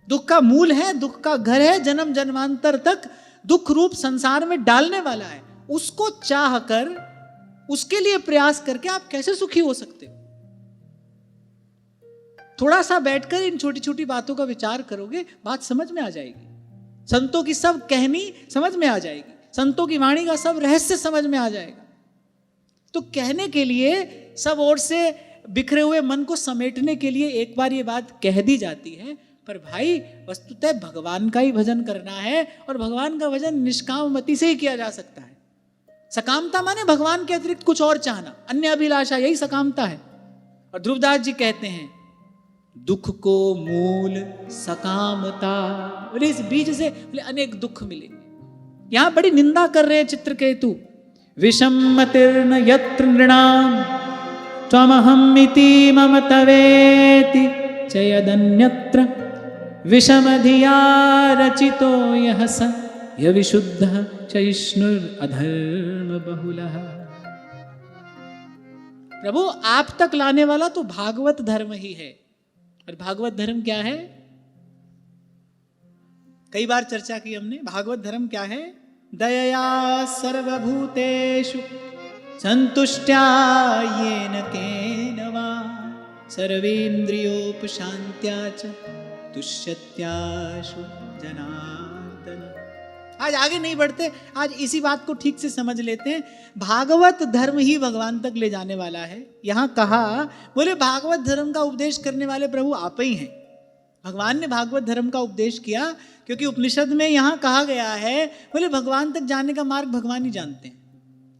दुख का मूल है, दुख का घर है, जन्म जन्मांतर तक दुख रूप संसार में डालने वाला है। उसको चाह कर, उसके लिए प्रयास करके आप कैसे सुखी हो सकते हो? थोड़ा सा बैठकर इन छोटी छोटी बातों का विचार करोगे, बात समझ में आ जाएगी। संतों की सब कहनी समझ में आ जाएगी, संतों की वाणी का सब रहस्य समझ में आ जाएगा। तो कहने के लिए, सब ओर से बिखरे हुए मन को समेटने के लिए एक बार ये बात कह दी जाती है। पर भाई वस्तुतः भगवान का ही भजन करना है, और भगवान का भजन निष्काम मति से ही किया जा सकता है। सकामता माने भगवान के अतिरिक्त कुछ और चाहना, अन्य अभिलाषा, यही सकामता है। और ध्रुवदास जी कहते हैं दुख को मूल सकामता। और इस बीज से अनेक दुख मिलेंगे। यहां बड़ी निंदा कर रहे हैं चित्रकेतु। विषमतिर्न यत्र नृणाम त्वमहमिति मम तवेति चयदन्यत्र विषमधिया रचितो यह स य विशुद्धः चैष्णुर अधर्म बहुलः। प्रभु आप तक लाने वाला तो भागवत धर्म ही है। और भागवत धर्म क्या है? कई बार चर्चा की हमने। भागवत धर्म क्या है? दयया सर्वभूतेषु संतुष्ट्या येन केन वा सर्वेन्द्रियोपशान्त्या च तुष्यत्याशु जनार्दन। आज आगे नहीं बढ़ते, आज इसी बात को ठीक से समझ लेते हैं। भागवत धर्म ही भगवान तक ले जाने वाला है। यहां कहा, बोले भागवत धर्म का उपदेश करने वाले प्रभु आप ही हैं। भगवान ने भागवत धर्म का उपदेश किया क्योंकि उपनिषद में यहां कहा गया है, बोले भगवान तक जाने का मार्ग भगवान ही जानते हैं,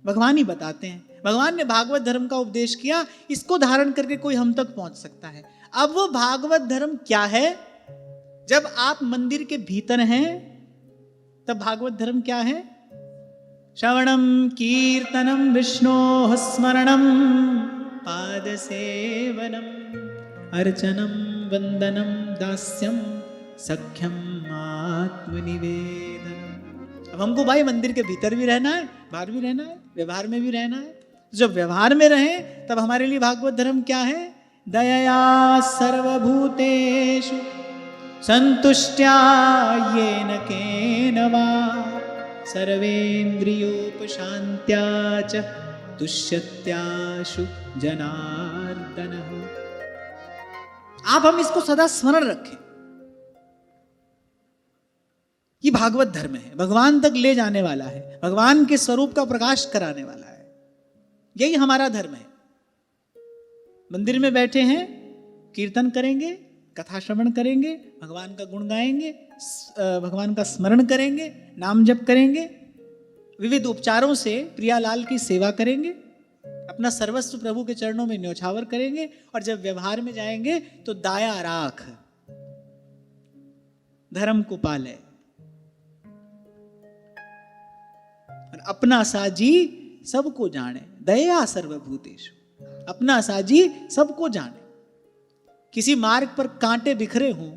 भगवान ही बताते हैं। भगवान ने भागवत धर्म का उपदेश किया, इसको धारण करके कोई हम तक पहुंच सकता है। अब वो भागवत धर्म क्या है? जब आप मंदिर के भीतर हैं तब भागवत धर्म क्या है? श्रवणम कीर्तनम विष्णोः स्मरणम पादसेवनम अर्चनम वंदनम दास्यम सख्यम आत्मनिवेदनम। अब हमको भाई मंदिर के भीतर भी रहना है, बाहर भी रहना है, व्यवहार में भी रहना है। जब व्यवहार में रहे तब हमारे लिए भागवत धर्म क्या है? दयया सर्वभूतेषु संतुष्ट्या येन केन वा सर्वेन्द्रियोपशान्त्या च तुष्यत्याशु जनार्दनः। आप हम इसको सदा स्मरण रखें। ये भागवत धर्म है, भगवान तक ले जाने वाला है, भगवान के स्वरूप का प्रकाश कराने वाला है। यही हमारा धर्म है। मंदिर में बैठे हैं, कीर्तन करेंगे, कथा श्रवण करेंगे, भगवान का गुण गाएंगे, भगवान का स्मरण करेंगे, नाम जप करेंगे, विविध उपचारों से प्रियालाल की सेवा करेंगे, अपना सर्वस्व प्रभु के चरणों में न्यौछावर करेंगे, और जब व्यवहार में जाएंगे तो दाया राख, धर्म को पाले, और अपना साजी सबको जाने, दया सर्वभूतेषु। अपना साजी सबको जाने। किसी मार्ग पर कांटे बिखरे हों,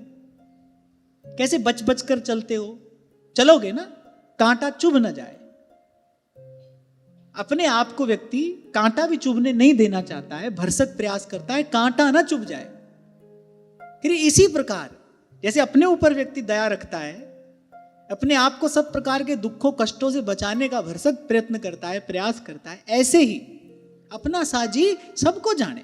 कैसे बच बच कर चलते हो? चलोगे ना, कांटा चुभ न जाए। अपने आप को व्यक्ति कांटा भी चुभने नहीं देना चाहता है, भरसक प्रयास करता है कांटा ना चुभ जाए। फिर इसी प्रकार जैसे अपने ऊपर व्यक्ति दया रखता है, अपने आप को सब प्रकार के दुखों कष्टों से बचाने का भरसक प्रयत्न करता है, प्रयास करता है, ऐसे ही अपना साजी सबको जाने,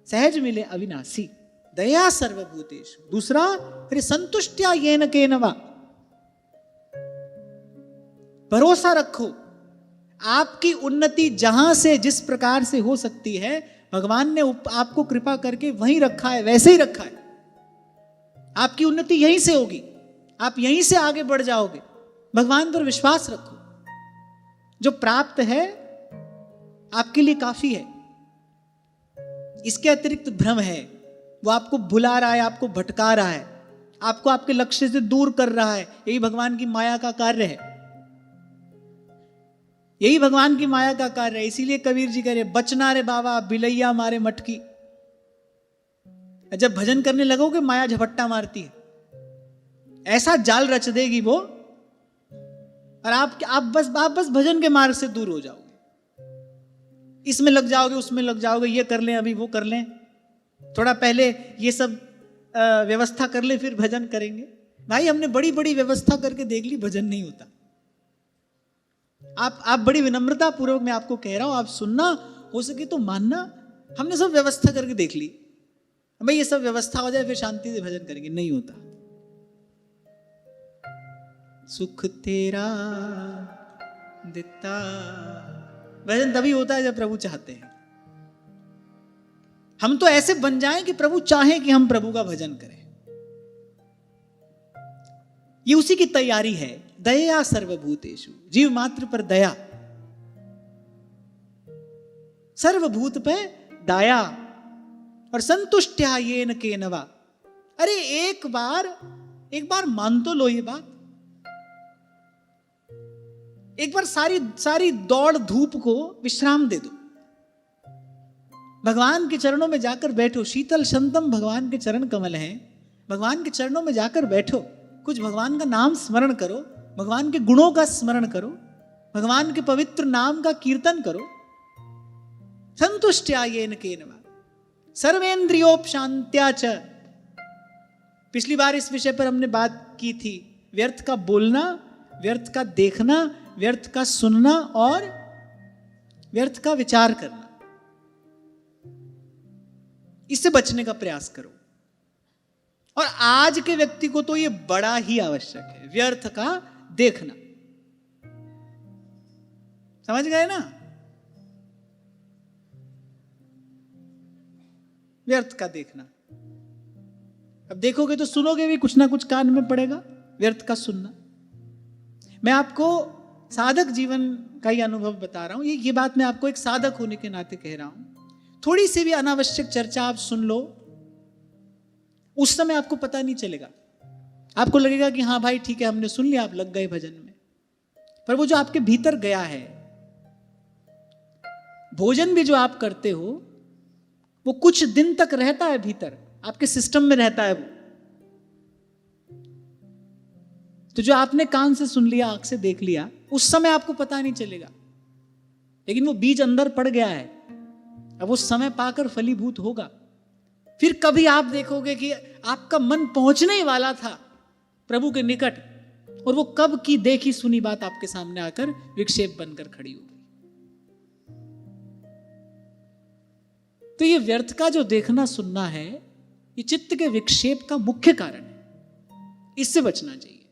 सहज मिले अविनाशी, दया सर्वभूतेषु। दूसरा, फिर संतुष्टया येन केनवा, भरोसा रखो। आपकी उन्नति जहां से जिस प्रकार से हो सकती है, भगवान ने आपको कृपा करके वहीं रखा है, वैसे ही रखा है। आपकी उन्नति यहीं से होगी, आप यहीं से आगे बढ़ जाओगे। भगवान पर विश्वास रखो। जो प्राप्त है आपके लिए काफी है। इसके अतिरिक्त भ्रम है, वो आपको भुला रहा है, आपको भटका रहा है, आपको आपके लक्ष्य से दूर कर रहा है। यही भगवान की माया का कार्य है, यही भगवान की माया का कार्य है। इसीलिए कबीर जी कह रहे, बचना रे बाबा बिलैया मारे मटकी। जब भजन करने लगोगे माया झपट्टा मारती है, ऐसा जाल रच देगी वो, और आप बस भजन के मार्ग से दूर हो जाओगे। इसमें लग जाओगे, उसमें लग जाओगे, ये कर लें, अभी वो कर लें, थोड़ा पहले ये सब व्यवस्था कर ले, फिर भजन करेंगे। भाई हमने बड़ी बड़ी व्यवस्था करके देख ली, भजन नहीं होता। आप बड़ी विनम्रता पूर्वक मैं आपको कह रहा हूं, आप सुनना, हो सके तो मानना। हमने सब व्यवस्था करके देख ली, भाई ये सब व्यवस्था हो जाए फिर शांति से भजन करेंगे, नहीं होता। सुख तेरा देता, भजन तभी होता है जब प्रभु चाहते हैं। हम तो ऐसे बन जाएं कि प्रभु चाहें कि हम प्रभु का भजन करें। ये उसी की तैयारी है। दया सर्वभूतेषु, जीव मात्र पर दया, सर्वभूत पे दया, और संतुष्टया येन केनवा। अरे एक बार मान तो लो ये बात। एक बार सारी दौड़ धूप को विश्राम दे दो, भगवान के चरणों में जाकर बैठो। शीतल शंतम भगवान के चरण कमल हैं, भगवान के चरणों में जाकर बैठो, कुछ भगवान का नाम स्मरण करो, भगवान के गुणों का स्मरण करो, भगवान के पवित्र नाम का कीर्तन करो। संतुष्टया येन केनवा सर्वेन्द्रियोपशांत्या च। पिछली बार इस विषय पर हमने बात की थी, व्यर्थ का बोलना, व्यर्थ का देखना, व्यर्थ का सुनना और व्यर्थ का विचार करना, इससे बचने का प्रयास करो। और आज के व्यक्ति को तो यह बड़ा ही आवश्यक है, व्यर्थ का देखना। समझ गए ना? व्यर्थ का देखना। अब देखोगे तो सुनोगे भी, कुछ ना कुछ कान में पड़ेगा, व्यर्थ का सुनना। मैं आपको साधक जीवन का ही अनुभव बता रहा हूं, ये बात मैं आपको एक साधक होने के नाते कह रहा हूं। थोड़ी सी भी अनावश्यक चर्चा आप सुन लो, उस समय आपको पता नहीं चलेगा, आपको लगेगा कि हाँ भाई ठीक है हमने सुन लिया, आप लग गए भजन में। पर वो जो आपके भीतर गया है, भोजन भी जो आप करते हो वो कुछ दिन तक रहता है भीतर, आपके सिस्टम में रहता है वो। तो जो आपने कान से सुन लिया, आंख से देख लिया, उस समय आपको पता नहीं चलेगा, लेकिन वो बीज अंदर पड़ गया है, अब वो समय पाकर फलीभूत होगा। फिर कभी आप देखोगे कि आपका मन पहुंचने ही वाला था प्रभु के निकट, और वो कब की देखी सुनी बात आपके सामने आकर विक्षेप बनकर खड़ी हो गई। तो ये व्यर्थ का जो देखना सुनना है, ये चित्त के विक्षेप का मुख्य कारण है, इससे बचना चाहिए।